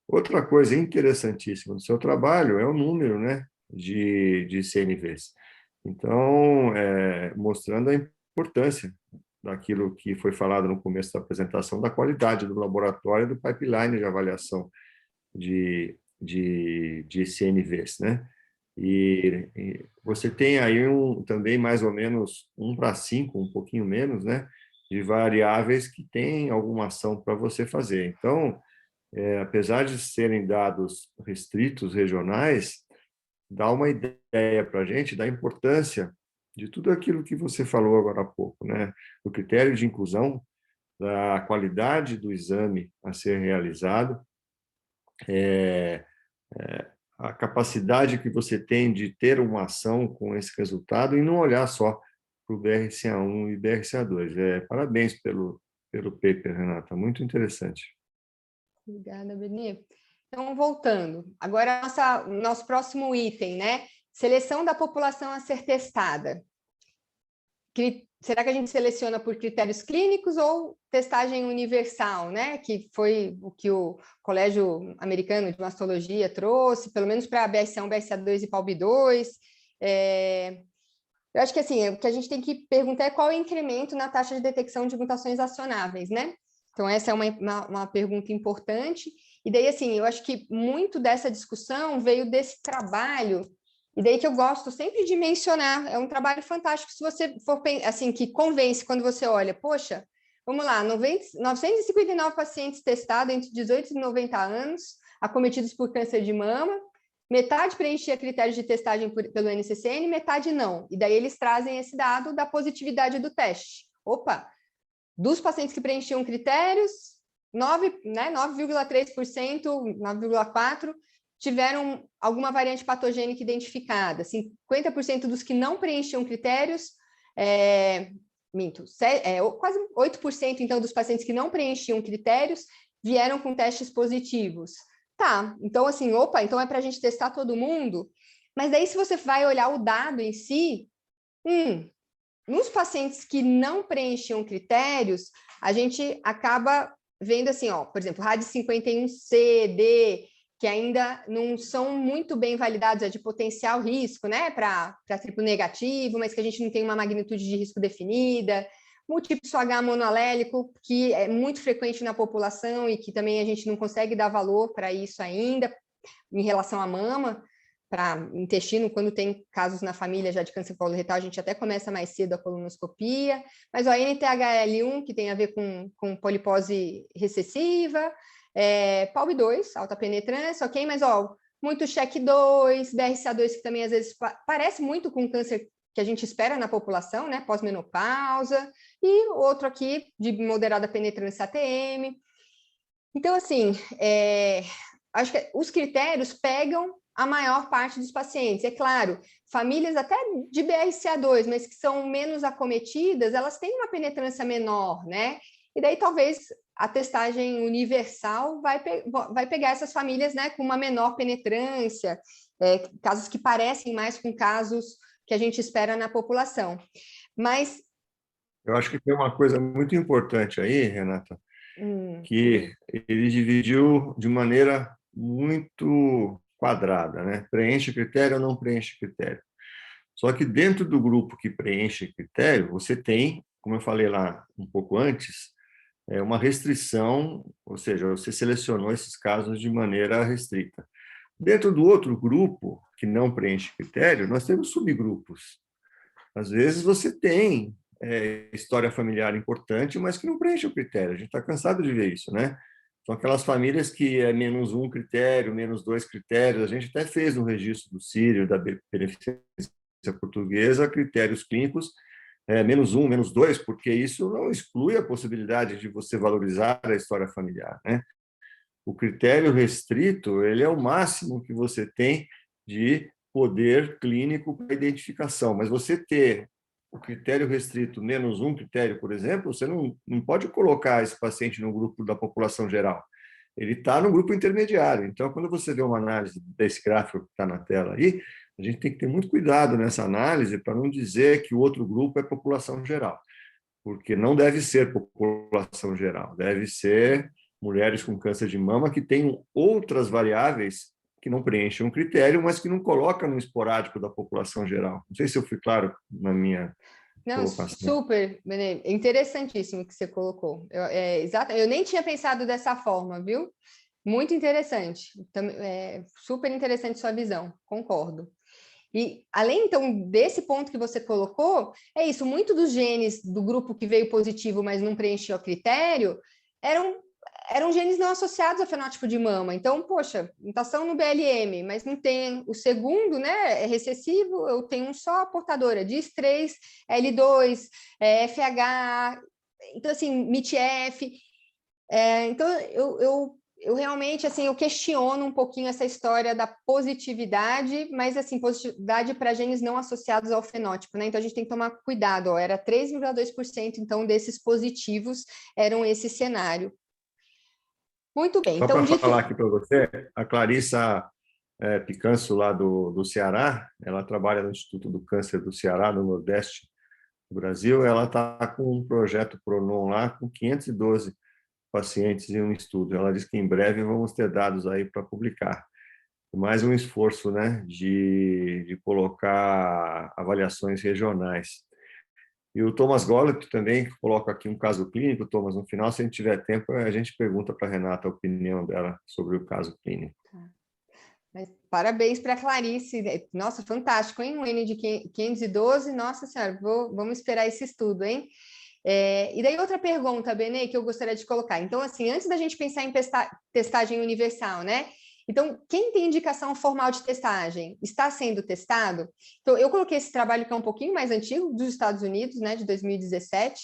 Outra coisa interessantíssima do seu trabalho é o número, né, de CNVs. Então, mostrando a importância daquilo que foi falado no começo da apresentação, da qualidade do laboratório e do pipeline de avaliação de CNVs, né? E você tem aí também mais ou menos 1 para 5, um pouquinho menos, né, de variáveis que têm alguma ação para você fazer. Então, apesar de serem dados restritos, regionais, dá uma ideia para a gente da importância de tudo aquilo que você falou agora há pouco, né? Do critério de inclusão, da qualidade do exame a ser realizado, a capacidade que você tem de ter uma ação com esse resultado e não olhar só para o BRCA1 e BRCA2. Parabéns pelo paper, Renata, muito interessante. Obrigada, Beni. Então, voltando, agora nosso próximo item, né? Seleção da população a ser testada. Será que a gente seleciona por critérios clínicos ou testagem universal, né? Que foi o que o Colégio Americano de Mastologia trouxe, pelo menos para a BRCA1, BRCA2 e PALB2. Eu acho que assim, o que a gente tem que perguntar é qual é o incremento na taxa de detecção de mutações acionáveis, né? Então, essa é uma pergunta importante. E daí, assim, eu acho que muito dessa discussão veio desse trabalho, e daí que eu gosto sempre de mencionar, é um trabalho fantástico, se você for, assim, que convence quando você olha, poxa, vamos lá, 959 pacientes testados entre 18 e 90 anos, acometidos por câncer de mama, metade preenchia critérios de testagem pelo NCCN, metade não. E daí eles trazem esse dado da positividade do teste. Opa, dos pacientes que preenchiam critérios, 9,3%, 9,4% tiveram alguma variante patogênica identificada. 50% dos que não preenchiam critérios, quase 8% então dos pacientes que não preenchiam critérios vieram com testes positivos. Tá, então assim, então é para a gente testar todo mundo, mas daí se você vai olhar o dado em si, nos pacientes que não preenchiam critérios, a gente acaba vendo assim, por exemplo, RAD51C, D, que ainda não são muito bem validados, de potencial risco, né, para triplo negativo, mas que a gente não tem uma magnitude de risco definida, múltiplo H monoalélico, que é muito frequente na população e que também a gente não consegue dar valor para isso ainda, em relação à mama, para intestino, quando tem casos na família já de câncer coloretal, a gente até começa mais cedo a colonoscopia, mas o NTHL1, que tem a ver com polipose recessiva, PALB2, alta penetrância, ok, mas muito CHEK2, BRCA2, que também às vezes parece muito com câncer que a gente espera na população, né, pós-menopausa, e outro aqui de moderada penetrância ATM. Então, assim, acho que os critérios pegam a maior parte dos pacientes. É claro, famílias até de BRCA2, mas que são menos acometidas, elas têm uma penetrância menor, né? E daí talvez a testagem universal vai pegar essas famílias, né, com uma menor penetrância, casos que parecem mais com casos que a gente espera na população. Mas eu acho que tem uma coisa muito importante aí, Renata, que ele dividiu de maneira muito quadrada, né? Preenche critério ou não preenche critério. Só que dentro do grupo que preenche critério, você tem, como eu falei lá um pouco antes, uma restrição, ou seja, você selecionou esses casos de maneira restrita. Dentro do outro grupo, que não preenche critério, nós temos subgrupos. Às vezes você tem história familiar importante, mas que não preenche o critério. A gente está cansado de ver isso, né? São aquelas famílias que é menos um critério, menos dois critérios. A gente até fez um registro do Sírio, da Beneficência Portuguesa, critérios clínicos, menos um, menos dois, porque isso não exclui a possibilidade de você valorizar a história familiar, né? O critério restrito, ele é o máximo que você tem de poder clínico para identificação, mas você ter o critério restrito menos um critério, por exemplo, você não pode colocar esse paciente no grupo da população geral. Ele está no grupo intermediário. Então, quando você vê uma análise desse gráfico que está na tela aí, a gente tem que ter muito cuidado nessa análise para não dizer que o outro grupo é população geral, porque não deve ser população geral, deve ser mulheres com câncer de mama que tenham outras variáveis que não preenchem um critério, mas que não colocam no esporádico da população geral. Não sei se eu fui claro na minha Não, colocação. super, Benê, interessantíssimo que você colocou. Exato, eu nem tinha pensado dessa forma, viu? Muito interessante, super interessante sua visão, concordo. E além, então, desse ponto que você colocou, é isso, muito dos genes do grupo que veio positivo, mas não preencheu o critério, eram genes não associados ao fenótipo de mama. Então, poxa, mutação no BLM, mas não tem o segundo, né? É recessivo, eu tenho um só portadora, DIS3, L2, FH, então, assim, MIT-F. Então, eu realmente, assim, eu questiono um pouquinho essa história da positividade, mas, assim, positividade para genes não associados ao fenótipo, né? Então, a gente tem que tomar cuidado, ó, era 3,2%, então, desses positivos eram esse cenário. Muito bem, Só então, para dito... falar aqui para você, a Clarissa Picanso, lá do Ceará, ela trabalha no Instituto do Câncer do Ceará, no Nordeste do Brasil, ela está com um projeto Pronon lá, com 512 pacientes em um estudo. Ela diz que em breve vamos ter dados aí para publicar. Mais um esforço, né, de colocar avaliações regionais. E o Thomas Gollett também coloca aqui um caso clínico. Thomas, no final, se a gente tiver tempo, a gente pergunta para a Renata a opinião dela sobre o caso clínico. Mas parabéns para a Clarice. Nossa, fantástico, hein? Um N de 512. Nossa Senhora, vamos esperar esse estudo, hein? E daí outra pergunta, Benê, que eu gostaria de colocar. Então, assim, antes da gente pensar em testagem universal, né? Então, quem tem indicação formal de testagem está sendo testado? Então, eu coloquei esse trabalho que é um pouquinho mais antigo, dos Estados Unidos, né, de 2017.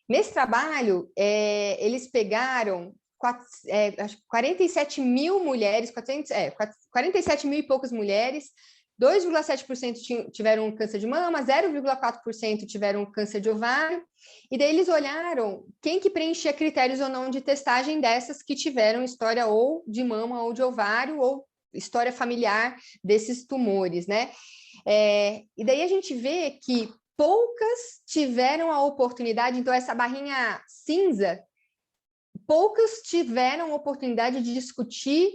Nesse trabalho, eles pegaram 47 mil mulheres, 47 mil e poucas mulheres, 2,7% tiveram câncer de mama, 0,4% tiveram câncer de ovário, e daí eles olharam quem que preenchia critérios ou não de testagem dessas que tiveram história ou de mama ou de ovário, ou história familiar desses tumores, né? E daí a gente vê que poucas tiveram a oportunidade, então essa barrinha cinza, poucas tiveram a oportunidade de discutir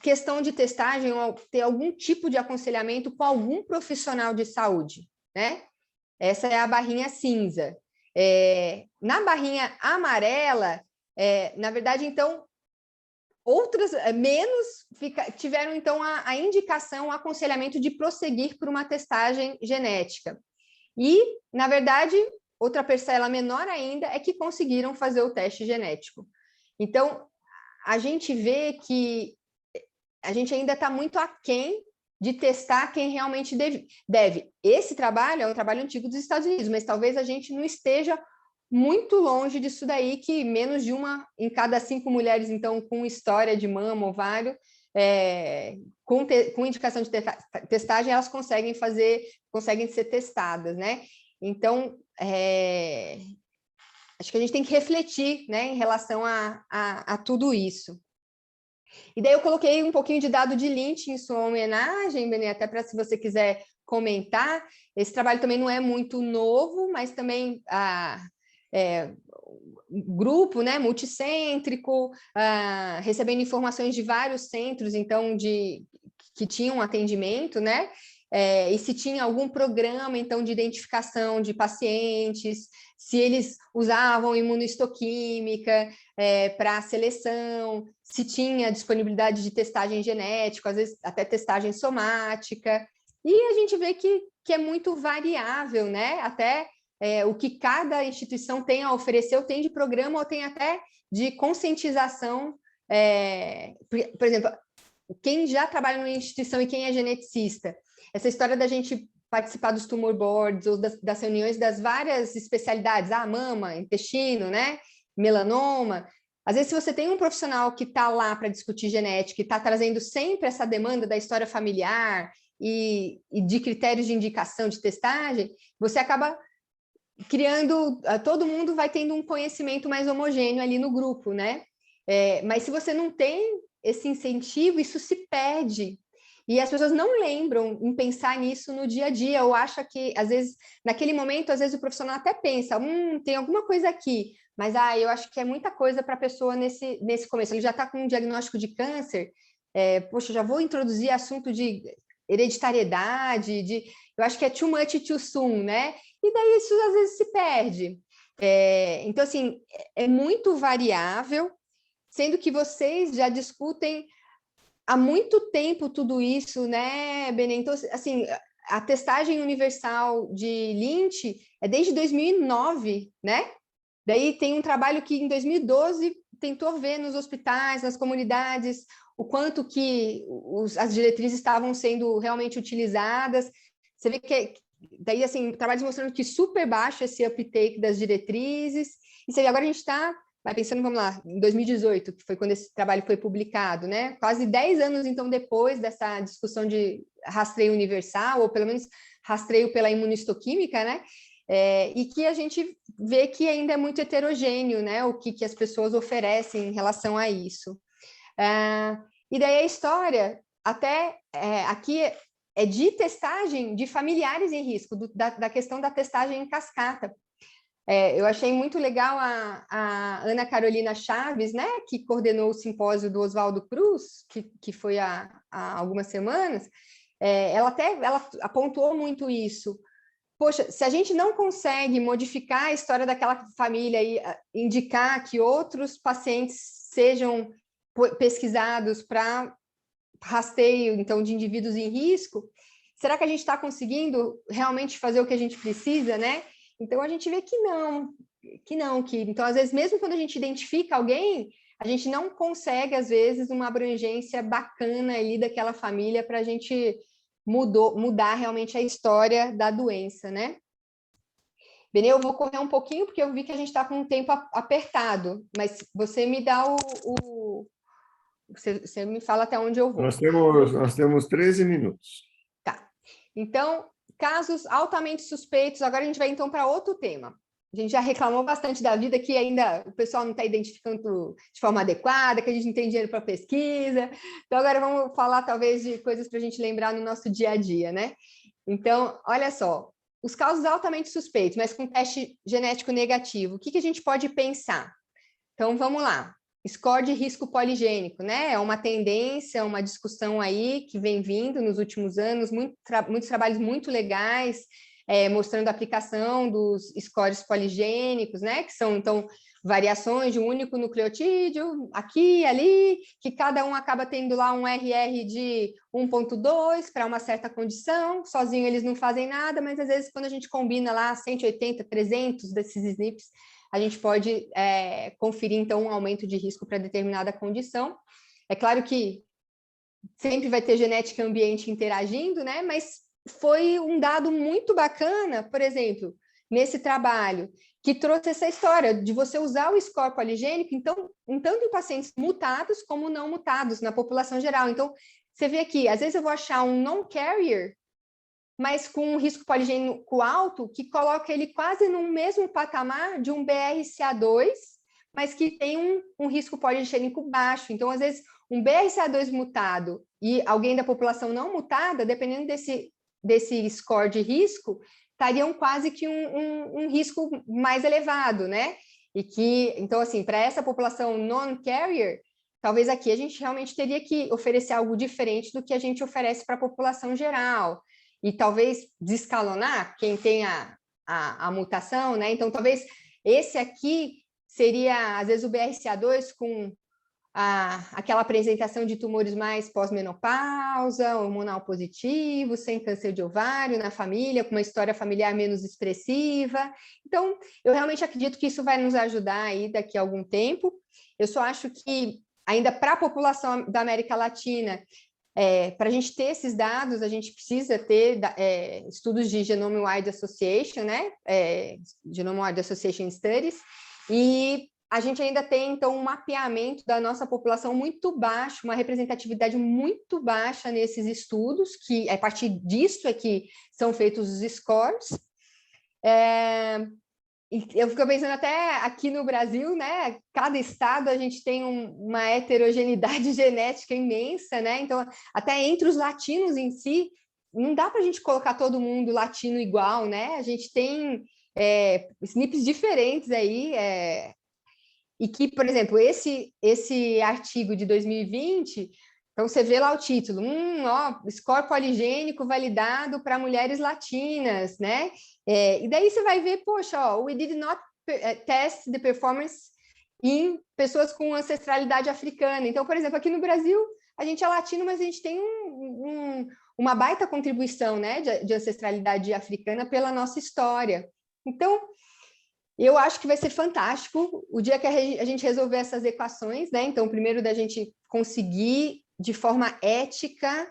questão de testagem ou ter algum tipo de aconselhamento com algum profissional de saúde, né? Essa é a barrinha cinza. Na barrinha amarela, na verdade, então, outras, menos, tiveram, então, a indicação, o aconselhamento de prosseguir por uma testagem genética. E, na verdade, outra parcela menor ainda é que conseguiram fazer o teste genético. Então, a gente vê que a gente ainda está muito aquém de testar quem realmente deve. Esse trabalho é um trabalho antigo dos Estados Unidos, mas talvez a gente não esteja muito longe disso daí, que menos de uma em cada 5 mulheres, então, com história de mama, ovário, com indicação de testagem, elas conseguem ser testadas, né? Então, acho que a gente tem que refletir, né, em relação a tudo isso. E daí eu coloquei um pouquinho de dado de Lynch em sua homenagem, Benê, até para se você quiser comentar. Esse trabalho também não é muito novo, mas também grupo, né, multicêntrico, recebendo informações de vários centros, então, que tinham atendimento, né? E se tinha algum programa, então, de identificação de pacientes, se eles usavam imunohistoquímica para seleção, se tinha disponibilidade de testagem genética, às vezes até testagem somática, e a gente vê que é muito variável, né? Até o que cada instituição tem a oferecer, ou tem de programa, ou tem até de conscientização, por exemplo, quem já trabalha numa instituição e quem é geneticista, essa história da gente participar dos tumor boards ou das reuniões das várias especialidades, mama, intestino, né, melanoma. Às vezes, se você tem um profissional que está lá para discutir genética e está trazendo sempre essa demanda da história familiar e de critérios de indicação, de testagem, você acaba criando, todo mundo vai tendo um conhecimento mais homogêneo ali no grupo, né? Mas se você não tem esse incentivo, isso se perde. E as pessoas não lembram em pensar nisso no dia a dia, ou acha que, às vezes, naquele momento, às vezes o profissional até pensa, tem alguma coisa aqui, mas eu acho que é muita coisa para a pessoa nesse começo. Ele já está com um diagnóstico de câncer, poxa, já vou introduzir assunto de hereditariedade, eu acho que é too much too soon, né? E daí isso às vezes se perde. Então, assim, é muito variável, sendo que vocês já discutem há muito tempo tudo isso, né, Benê? Então, assim, a testagem universal de Lynch é desde 2009, né? Daí tem um trabalho que em 2012 tentou ver nos hospitais, nas comunidades, o quanto que as diretrizes estavam sendo realmente utilizadas. Você vê que daí, assim, trabalhos mostrando que super baixo esse uptake das diretrizes. E agora a gente está, vai pensando, vamos lá, em 2018, que foi quando esse trabalho foi publicado, né? Quase 10 anos, então, depois dessa discussão de rastreio universal, ou pelo menos rastreio pela imunistoquímica, né? E que a gente vê que ainda é muito heterogêneo, né? O que as pessoas oferecem em relação a isso. E daí a história, até aqui, é de testagem de familiares em risco, da questão da testagem em cascata. Eu achei muito legal a Ana Carolina Chaves, né, que coordenou o simpósio do Oswaldo Cruz, que foi há algumas semanas. Ela apontou muito isso. Poxa, se a gente não consegue modificar a história daquela família e indicar que outros pacientes sejam pesquisados para rastreio, então, de indivíduos em risco, será que a gente está conseguindo realmente fazer o que a gente precisa, né? Então, a gente vê que não. Então, às vezes, mesmo quando a gente identifica alguém, a gente não consegue, às vezes, uma abrangência bacana ali daquela família para a gente mudar realmente a história da doença, né? Benê, eu vou correr um pouquinho, porque eu vi que a gente está com um tempo apertado, mas você me dá Você me fala até onde eu vou. Nós temos 13 minutos. Tá. Então, casos altamente suspeitos. Agora a gente vai, então, para outro tema. A gente já reclamou bastante da vida, que ainda o pessoal não está identificando de forma adequada, que a gente não tem dinheiro para pesquisa. Então, agora vamos falar, talvez, de coisas para a gente lembrar no nosso dia a dia, né? Então, olha só. Os casos altamente suspeitos, mas com teste genético negativo, o que a gente pode pensar? Então, vamos lá. Score de risco poligênico, né? É uma tendência, uma discussão aí que vem vindo nos últimos anos, muitos trabalhos muito legais, mostrando a aplicação dos scores poligênicos, né? Que são, então, variações de um único nucleotídeo, aqui e ali, que cada um acaba tendo lá um RR de 1.2 para uma certa condição, sozinho eles não fazem nada, mas às vezes quando a gente combina lá 180, 300 desses SNPs, a gente pode conferir, então, um aumento de risco para determinada condição. É claro que sempre vai ter genética e ambiente interagindo, né? Mas foi um dado muito bacana, por exemplo, nesse trabalho, que trouxe essa história de você usar o score poligênico, então, tanto em pacientes mutados como não mutados, na população geral. Então, você vê aqui, às vezes eu vou achar um non-carrier, mas com um risco poligênico alto, que coloca ele quase no mesmo patamar de um BRCA2, mas que tem um risco poligênico baixo. Então, às vezes, um BRCA2 mutado e alguém da população não mutada, dependendo desse score de risco, estariam quase que um risco mais elevado, né? Então, assim, para essa população non-carrier, talvez aqui a gente realmente teria que oferecer algo diferente do que a gente oferece para a população geral. E talvez descalonar quem tem a mutação, né? Então, talvez esse aqui seria, às vezes, o BRCA2 com aquela apresentação de tumores mais pós-menopausa, hormonal positivo, sem câncer de ovário na família, com uma história familiar menos expressiva. Então, eu realmente acredito que isso vai nos ajudar aí daqui a algum tempo. Eu só acho que, ainda para a população da América Latina, para a gente ter esses dados, a gente precisa ter estudos de Genome-Wide Association, né? Genome-Wide Association Studies, e a gente ainda tem, então, um mapeamento da nossa população muito baixo, uma representatividade muito baixa nesses estudos, que a partir disso é que são feitos os scores. Eu fico pensando até aqui no Brasil, né? Cada estado a gente tem uma heterogeneidade genética imensa, né? Então, até entre os latinos em si, não dá para a gente colocar todo mundo latino igual, né? A gente tem SNPs diferentes aí, e que, por exemplo, esse artigo de 2020, então você vê lá o título, score poligênico validado para mulheres latinas, né? E daí você vai ver, poxa, we did not test the performance em pessoas com ancestralidade africana. Então, por exemplo, aqui no Brasil, a gente é latino, mas a gente tem uma baita contribuição, né, de ancestralidade africana pela nossa história. Então, eu acho que vai ser fantástico o dia que a gente resolver essas equações, né? Então, primeiro da gente conseguir, de forma ética,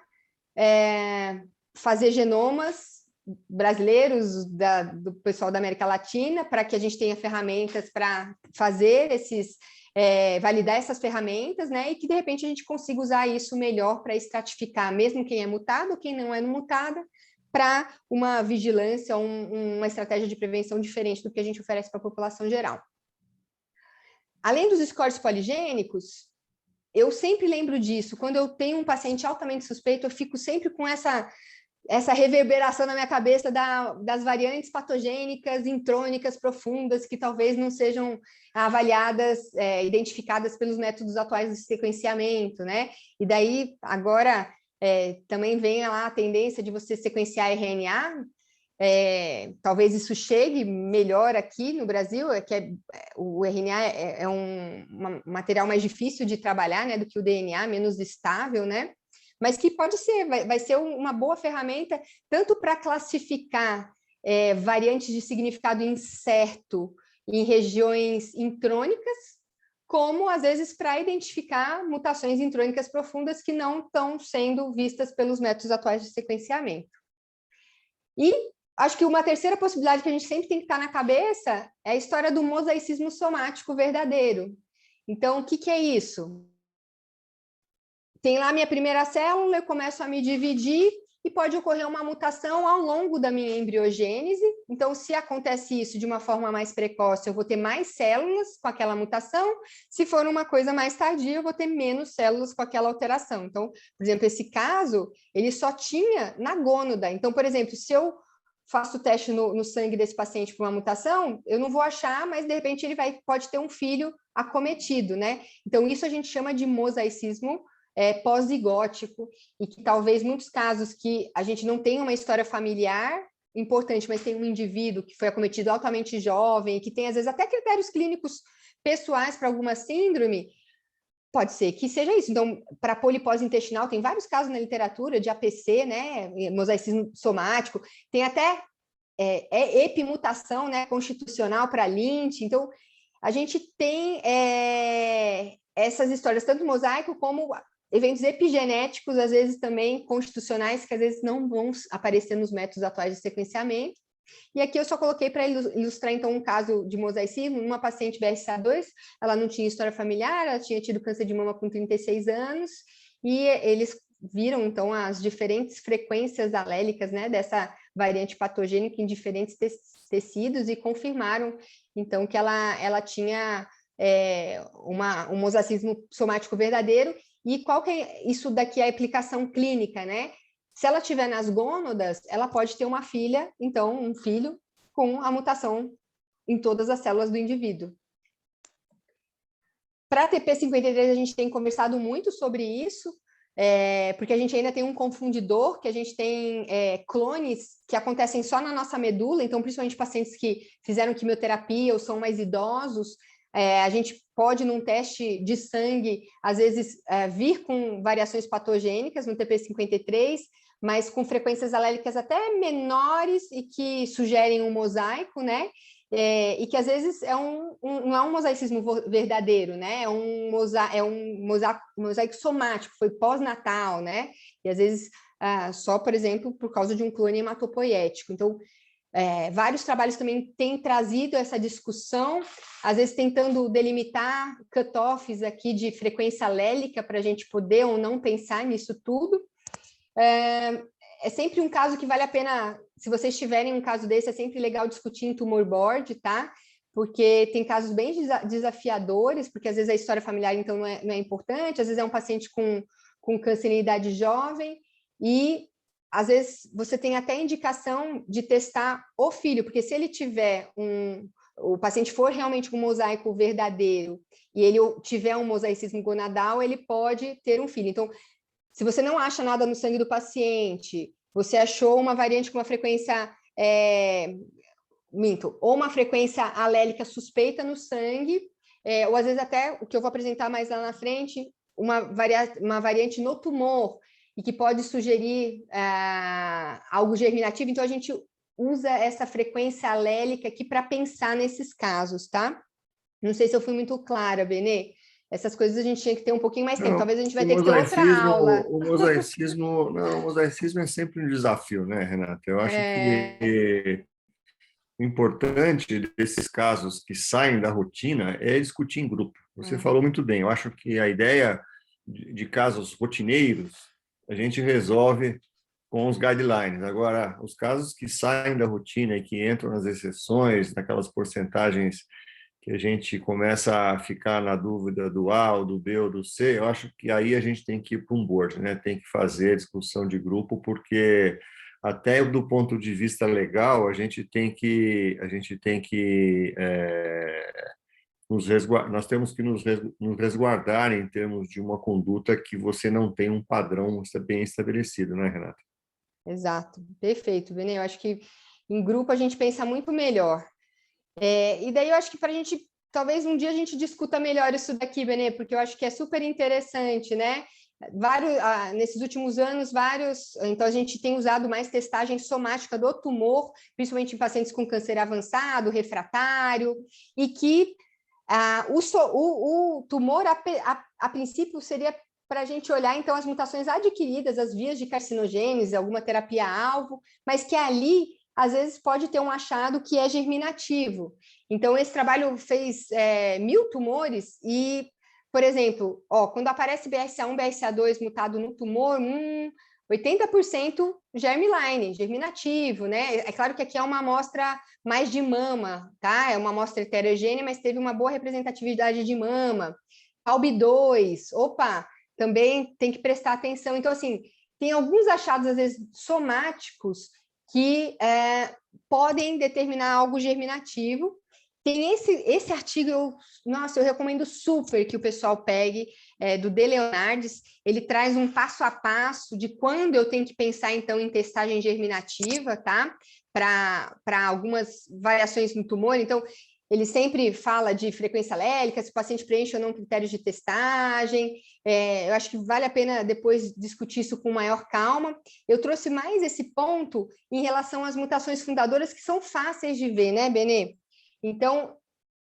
fazer genomas brasileiros do pessoal da América Latina, para que a gente tenha ferramentas para fazer validar essas ferramentas, né? E que, de repente, a gente consiga usar isso melhor para estratificar, mesmo quem é mutado, quem não é mutada, para uma vigilância, uma estratégia de prevenção diferente do que a gente oferece para a população geral. Além dos scores poligênicos, eu sempre lembro disso. Quando eu tenho um paciente altamente suspeito, eu fico sempre com essa reverberação na minha cabeça das variantes patogênicas intrônicas profundas que talvez não sejam avaliadas, identificadas pelos métodos atuais de sequenciamento, né? E daí, agora, também vem lá a tendência de você sequenciar RNA, talvez isso chegue melhor aqui no Brasil, o RNA é um material mais difícil de trabalhar, né, do que o DNA, menos estável, né? Mas que pode ser, vai ser uma boa ferramenta tanto para classificar variantes de significado incerto em regiões intrônicas, como, às vezes, para identificar mutações intrônicas profundas que não estão sendo vistas pelos métodos atuais de sequenciamento. E acho que uma terceira possibilidade que a gente sempre tem que estar na cabeça é a história do mosaicismo somático verdadeiro. Então, o que é isso? Tem lá minha primeira célula, eu começo a me dividir e pode ocorrer uma mutação ao longo da minha embriogênese. Então, se acontece isso de uma forma mais precoce, eu vou ter mais células com aquela mutação. Se for uma coisa mais tardia, eu vou ter menos células com aquela alteração. Então, por exemplo, esse caso, ele só tinha na gônada. Então, por exemplo, se eu faço o teste no sangue desse paciente com uma mutação, eu não vou achar, mas de repente ele pode ter um filho acometido, né? Então, isso a gente chama de mosaicismo pós-zigótico, e que talvez muitos casos que a gente não tem uma história familiar importante, mas tem um indivíduo que foi acometido altamente jovem, que tem, às vezes, até critérios clínicos pessoais para alguma síndrome, pode ser que seja isso. Então, para polipose intestinal, tem vários casos na literatura de APC, né, mosaicismo somático, tem até epimutação, né, constitucional para Lynch. Então, a gente tem essas histórias, tanto mosaico como eventos epigenéticos, às vezes também constitucionais, que às vezes não vão aparecer nos métodos atuais de sequenciamento. E aqui eu só coloquei para ilustrar, então, um caso de mosaicismo, uma paciente BRCA2, ela não tinha história familiar, ela tinha tido câncer de mama com 36 anos, e eles viram, então, as diferentes frequências alélicas, né, dessa variante patogênica em diferentes tecidos e confirmaram, então, que ela tinha um mosaicismo somático verdadeiro. E qual que é isso daqui, a aplicação clínica, né? Se ela tiver nas gônadas, ela pode ter uma filha, então, um filho com a mutação em todas as células do indivíduo. Para a TP53, a gente tem conversado muito sobre isso, porque a gente ainda tem um confundidor, que a gente tem clones que acontecem só na nossa medula, então, principalmente pacientes que fizeram quimioterapia ou são mais idosos, A gente pode, num teste de sangue, às vezes, vir com variações patogênicas no TP53, mas com frequências alélicas até menores e que sugerem um mosaico, né? E que às vezes não é um mosaicismo verdadeiro, né? É um mosaico somático, foi pós-natal, né? E às vezes só, por exemplo, por causa de um clone hematopoético. Então, vários trabalhos também têm trazido essa discussão, às vezes tentando delimitar cutoffs aqui de frequência alélica para a gente poder ou não pensar nisso tudo. É sempre um caso que vale a pena, se vocês tiverem um caso desse, é sempre legal discutir em tumor board, tá? Porque tem casos bem desafiadores, porque às vezes a história familiar, então, não é importante, às vezes é um paciente com câncer em idade jovem, e às vezes você tem até indicação de testar o filho, porque se ele tiver o paciente for realmente um mosaico verdadeiro, e ele tiver um mosaicismo gonadal, ele pode ter um filho. Então, se você não acha nada no sangue do paciente, você achou uma variante com uma frequência, ou uma frequência alélica suspeita no sangue, ou às vezes até, o que eu vou apresentar mais lá na frente, uma variante no tumor, e que pode sugerir algo germinativo, então a gente usa essa frequência alélica aqui para pensar nesses casos, tá? Não sei se eu fui muito clara, Benê. Essas coisas a gente tinha que ter um pouquinho mais tempo. Talvez a gente vai ter que ter outra aula. O mosaicismo é sempre um desafio, né, Renata? Eu acho que o importante desses casos que saem da rotina é discutir em grupo. Você falou muito bem. Eu acho que a ideia de casos rotineiros a gente resolve com os guidelines. Agora, os casos que saem da rotina e que entram nas exceções, naquelas porcentagens que a gente começa a ficar na dúvida do A, ou do B, ou do C, eu acho que aí a gente tem que ir para um board, né? Tem que fazer discussão de grupo, porque até do ponto de vista legal, a gente tem que nós temos que nos resguardar em termos de uma conduta que você não tem um padrão bem estabelecido, né, Renata? Exato, perfeito, Benê. Eu acho que em grupo a gente pensa muito melhor. E daí eu acho que para a gente, talvez um dia a gente discuta melhor isso daqui, Benê, porque eu acho que é super interessante, né? Nesses últimos anos, então a gente tem usado mais testagem somática do tumor, principalmente em pacientes com câncer avançado, refratário, e que o tumor, a princípio, seria para a gente olhar, então, as mutações adquiridas, as vias de carcinogênese, alguma terapia-alvo, mas que ali às vezes pode ter um achado que é germinativo. Então, esse trabalho fez 1000 tumores e, por exemplo, quando aparece BRCA1, BRCA2 mutado no tumor, 80% germline, germinativo, né? É claro que aqui é uma amostra mais de mama, tá? É uma amostra heterogênea, mas teve uma boa representatividade de mama. PALB2, também tem que prestar atenção. Então, assim, tem alguns achados, às vezes, somáticos que podem determinar algo germinativo. Tem esse artigo, eu recomendo super que o pessoal pegue, do De Leonardis. Ele traz um passo a passo de quando eu tenho que pensar, então, em testagem germinativa, tá? Para algumas variações no tumor. Então, ele sempre fala de frequência alélica, se o paciente preenche ou não critérios de testagem. Eu acho que vale a pena depois discutir isso com maior calma. Eu trouxe mais esse ponto em relação às mutações fundadoras, que são fáceis de ver, né, Benê? Então,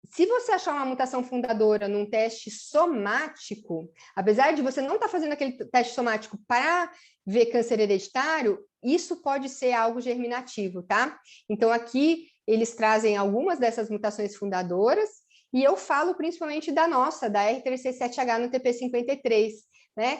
se você achar uma mutação fundadora num teste somático, apesar de você não estar fazendo aquele teste somático para ver câncer hereditário, isso pode ser algo germinativo, tá? Então, aqui eles trazem algumas dessas mutações fundadoras, e eu falo principalmente da nossa, da R3C7H no TP53, né?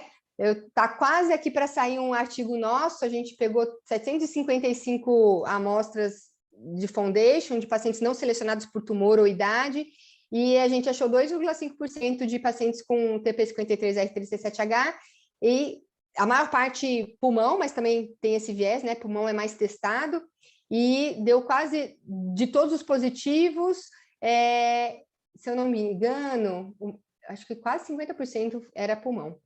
Tá quase aqui para sair um artigo nosso, a gente pegou 755 amostras de foundation, de pacientes não selecionados por tumor ou idade, e a gente achou 2,5% de pacientes com TP53R3C7H, e a maior parte pulmão, mas também tem esse viés, né? Pulmão é mais testado, e deu quase, de todos os positivos, se eu não me engano, acho que quase 50% era pulmão.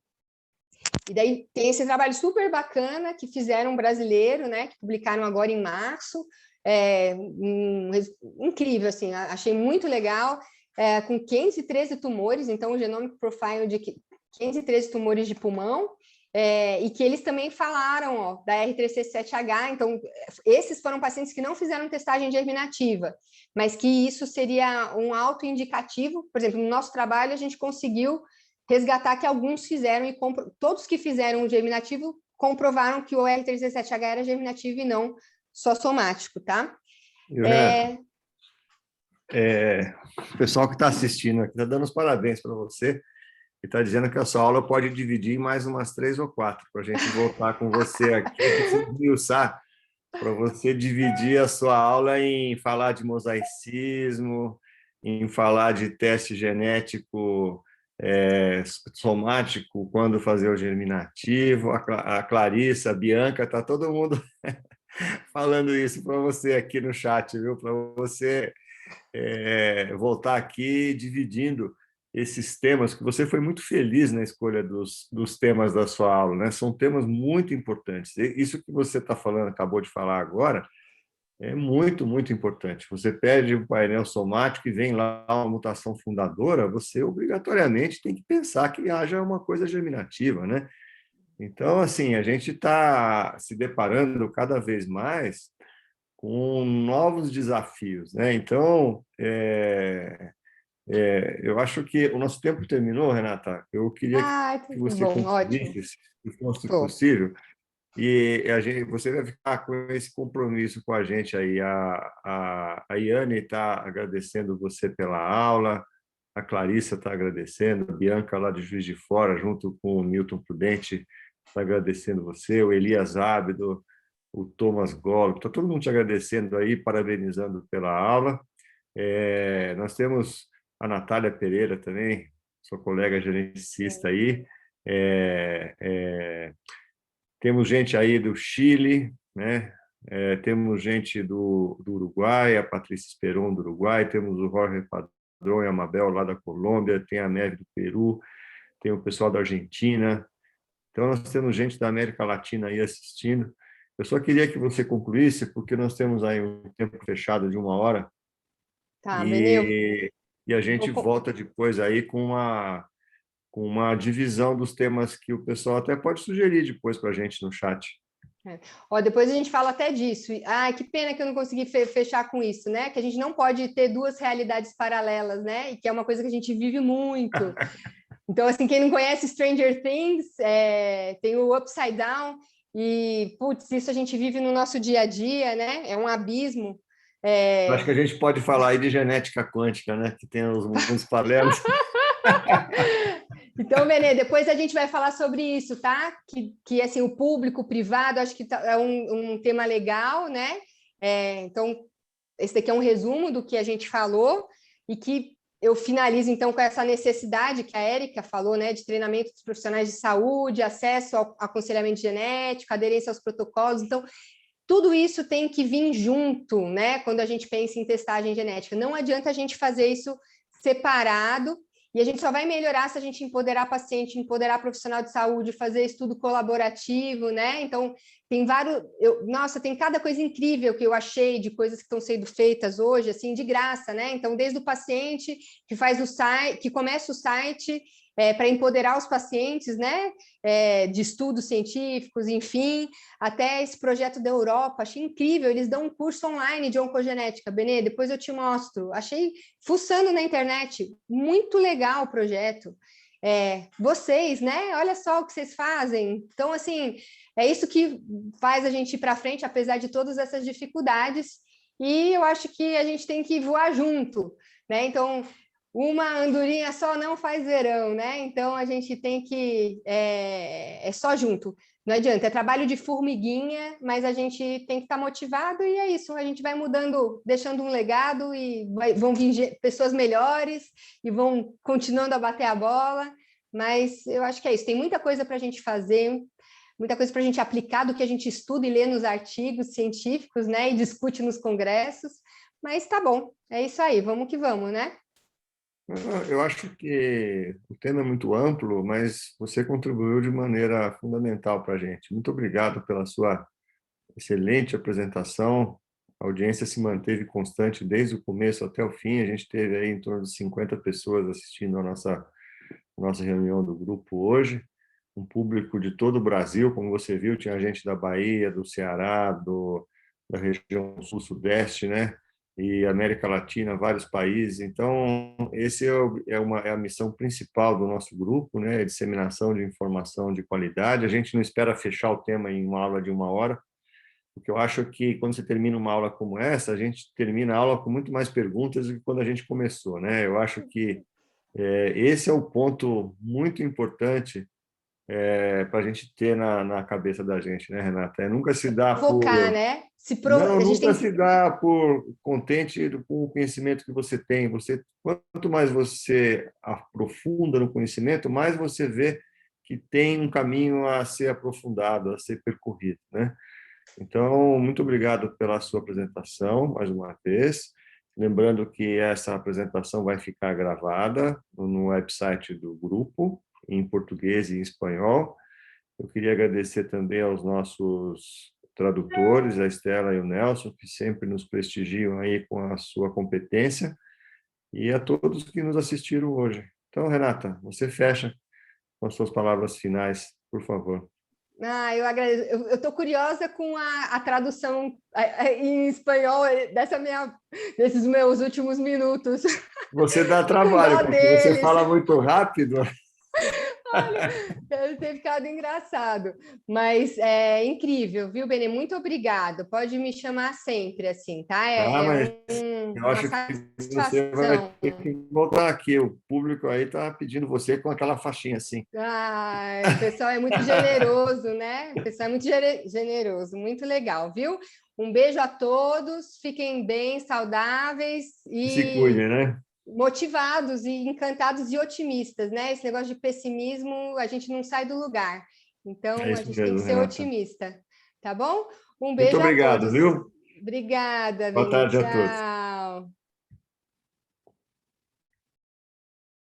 E daí tem esse trabalho super bacana que fizeram um brasileiro, né? Que publicaram agora em março, incrível, assim, achei muito legal. com 513 tumores, então o Genomic Profile de 513 tumores de pulmão, e que eles também falaram, ó, da R3C7H, então esses foram pacientes que não fizeram testagem germinativa, mas que isso seria um autoindicativo. Por exemplo, no nosso trabalho a gente conseguiu resgatar que alguns fizeram, e todos que fizeram o germinativo comprovaram que o R3C7H era germinativo e não só somático, tá? O pessoal que está assistindo aqui está dando os parabéns para você e está dizendo que a sua aula pode dividir em mais umas 3 ou 4 para a gente voltar com você aqui. Eu preciso esmiuçar para você dividir a sua aula em falar de mosaicismo, em falar de teste genético somático, quando fazer o germinativo. A Clarissa, a Bianca, está todo mundo falando isso para você aqui no chat, viu? Para você voltar aqui dividindo esses temas, que você foi muito feliz na escolha dos temas da sua aula, né? São temas muito importantes. Isso que você está falando, acabou de falar agora, é muito, muito importante. Você pede o painel somático e vem lá uma mutação fundadora, você obrigatoriamente tem que pensar que haja uma coisa germinativa, né? Então, assim, a gente está se deparando cada vez mais com novos desafios, né? Então, eu acho que o nosso tempo terminou, Renata. Eu queria que você Bom, ótimo. concluísse, se fosse possível, e você vai ficar com esse compromisso com a gente aí. A Iane está agradecendo você pela aula, a Clarissa está agradecendo, a Bianca lá de Juiz de Fora, junto com o Milton Prudente, está agradecendo você, o Elias Ábido, o Thomas Gollop, está todo mundo te agradecendo aí, parabenizando pela aula. Nós temos a Natália Pereira também, sua colega geneticista aí. Temos gente aí do Chile, né? Temos gente do Uruguai, a Patrícia Esperon do Uruguai, temos o Jorge Padrão e a Mabel lá da Colômbia, tem a Neve do Peru, tem o pessoal da Argentina. Então, nós temos gente da América Latina aí assistindo. Eu só queria que você concluísse, porque nós temos aí um tempo fechado de 1 hora, Tá, Benê, e a gente volta depois aí com uma divisão dos temas que o pessoal até pode sugerir depois para a gente no chat. Depois a gente fala até disso. Que pena que eu não consegui fechar com isso, né? Que a gente não pode ter duas realidades paralelas, né? E que é uma coisa que a gente vive muito. Então, assim, quem não conhece Stranger Things, tem o Upside Down, e, putz, isso a gente vive no nosso dia a dia, né? É um abismo. Eu acho que a gente pode falar aí de genética quântica, né? Que tem os mundos paralelos. Então, Benê, depois a gente vai falar sobre isso, tá? Que assim, o público, o privado, acho que é um tema legal, né? Então, esse daqui é um resumo do que a gente falou, e que eu finalizo, então, com essa necessidade que a Érica falou, né? De treinamento dos profissionais de saúde, acesso ao aconselhamento genético, aderência aos protocolos. Então, tudo isso tem que vir junto, né? Quando a gente pensa em testagem genética. Não adianta a gente fazer isso separado, e a gente só vai melhorar se a gente empoderar paciente, empoderar profissional de saúde, fazer estudo colaborativo, né? Então, tem vários... Nossa, tem cada coisa incrível que eu achei de coisas que estão sendo feitas hoje, assim, de graça, né? Então, desde o paciente que faz o site, que começa o site para empoderar os pacientes, né? De estudos científicos, enfim, até esse projeto da Europa, achei incrível, eles dão um curso online de oncogenética, Benê, depois eu te mostro, achei, fuçando na internet, muito legal o projeto. Vocês, né? Olha só o que vocês fazem. Então, assim, é isso que faz a gente ir para frente, apesar de todas essas dificuldades, e eu acho que a gente tem que voar junto, né? Então, uma andorinha só não faz verão, né? Então, a gente tem que... é só junto. Não adianta, é trabalho de formiguinha, mas a gente tem que estar motivado, e é isso, a gente vai mudando, deixando um legado, e vão vir pessoas melhores, e vão continuando a bater a bola, mas eu acho que é isso, tem muita coisa para a gente fazer, muita coisa para a gente aplicar do que a gente estuda e lê nos artigos científicos, né, e discute nos congressos, mas tá bom, é isso aí, vamos que vamos, né? Eu acho que o tema é muito amplo, mas você contribuiu de maneira fundamental para a gente. Muito obrigado pela sua excelente apresentação, A audiência se manteve constante desde o começo até o fim. A gente teve aí em torno de 50 pessoas assistindo a nossa reunião do grupo hoje. Um público de todo o Brasil, como você viu, tinha gente da Bahia, do Ceará, da região sul-sudeste, né? E América Latina, vários países. Então, esse é a missão principal do nosso grupo, né? A disseminação de informação de qualidade. A gente não espera fechar o tema em uma aula de 1 hora, porque eu acho que quando você termina uma aula como essa, a gente termina a aula com muito mais perguntas do que quando a gente começou, né? Eu acho que esse é o ponto muito importante para a gente ter na cabeça da gente, né, Renata? Nunca se dá Focar, por... né? Não, A gente nunca tem se que dá por contente com o conhecimento que você tem. Quanto mais você aprofunda no conhecimento, mais você vê que tem um caminho a ser aprofundado, a ser percorrido, né? Então, muito obrigado pela sua apresentação, mais uma vez. Lembrando que essa apresentação vai ficar gravada no website do grupo, em português e em espanhol. Eu queria agradecer também aos nossos tradutores, a Estela e o Nelson, que sempre nos prestigiam aí com a sua competência, e a todos que nos assistiram hoje. Então, Renata, você fecha com as suas palavras finais, por favor. Eu agradeço. Eu estou curiosa com a tradução em espanhol desses meus últimos minutos. Você dá Estou com dó trabalho, porque você deles. fala muito rápido. Olha, deve ter ficado engraçado. Mas é incrível, viu, Benê? Muito obrigado. Pode me chamar sempre, assim, tá? Ah, mas eu Uma acho que você vai satisfação. ter que voltar aqui. O público aí está pedindo você com aquela faixinha assim. O pessoal é muito generoso, né? O pessoal é muito generoso, muito legal, viu? Um beijo a todos, fiquem bem, saudáveis Se cuide, e né? motivados e encantados e otimistas, né? Esse negócio de pessimismo, a gente não sai do lugar. É Então, a isso gente tem que mesmo, ser Renata. otimista, tá bom? Um Muito beijo a obrigado, todos. viu? Obrigada, Boa Beni. tarde a todos. Tchau.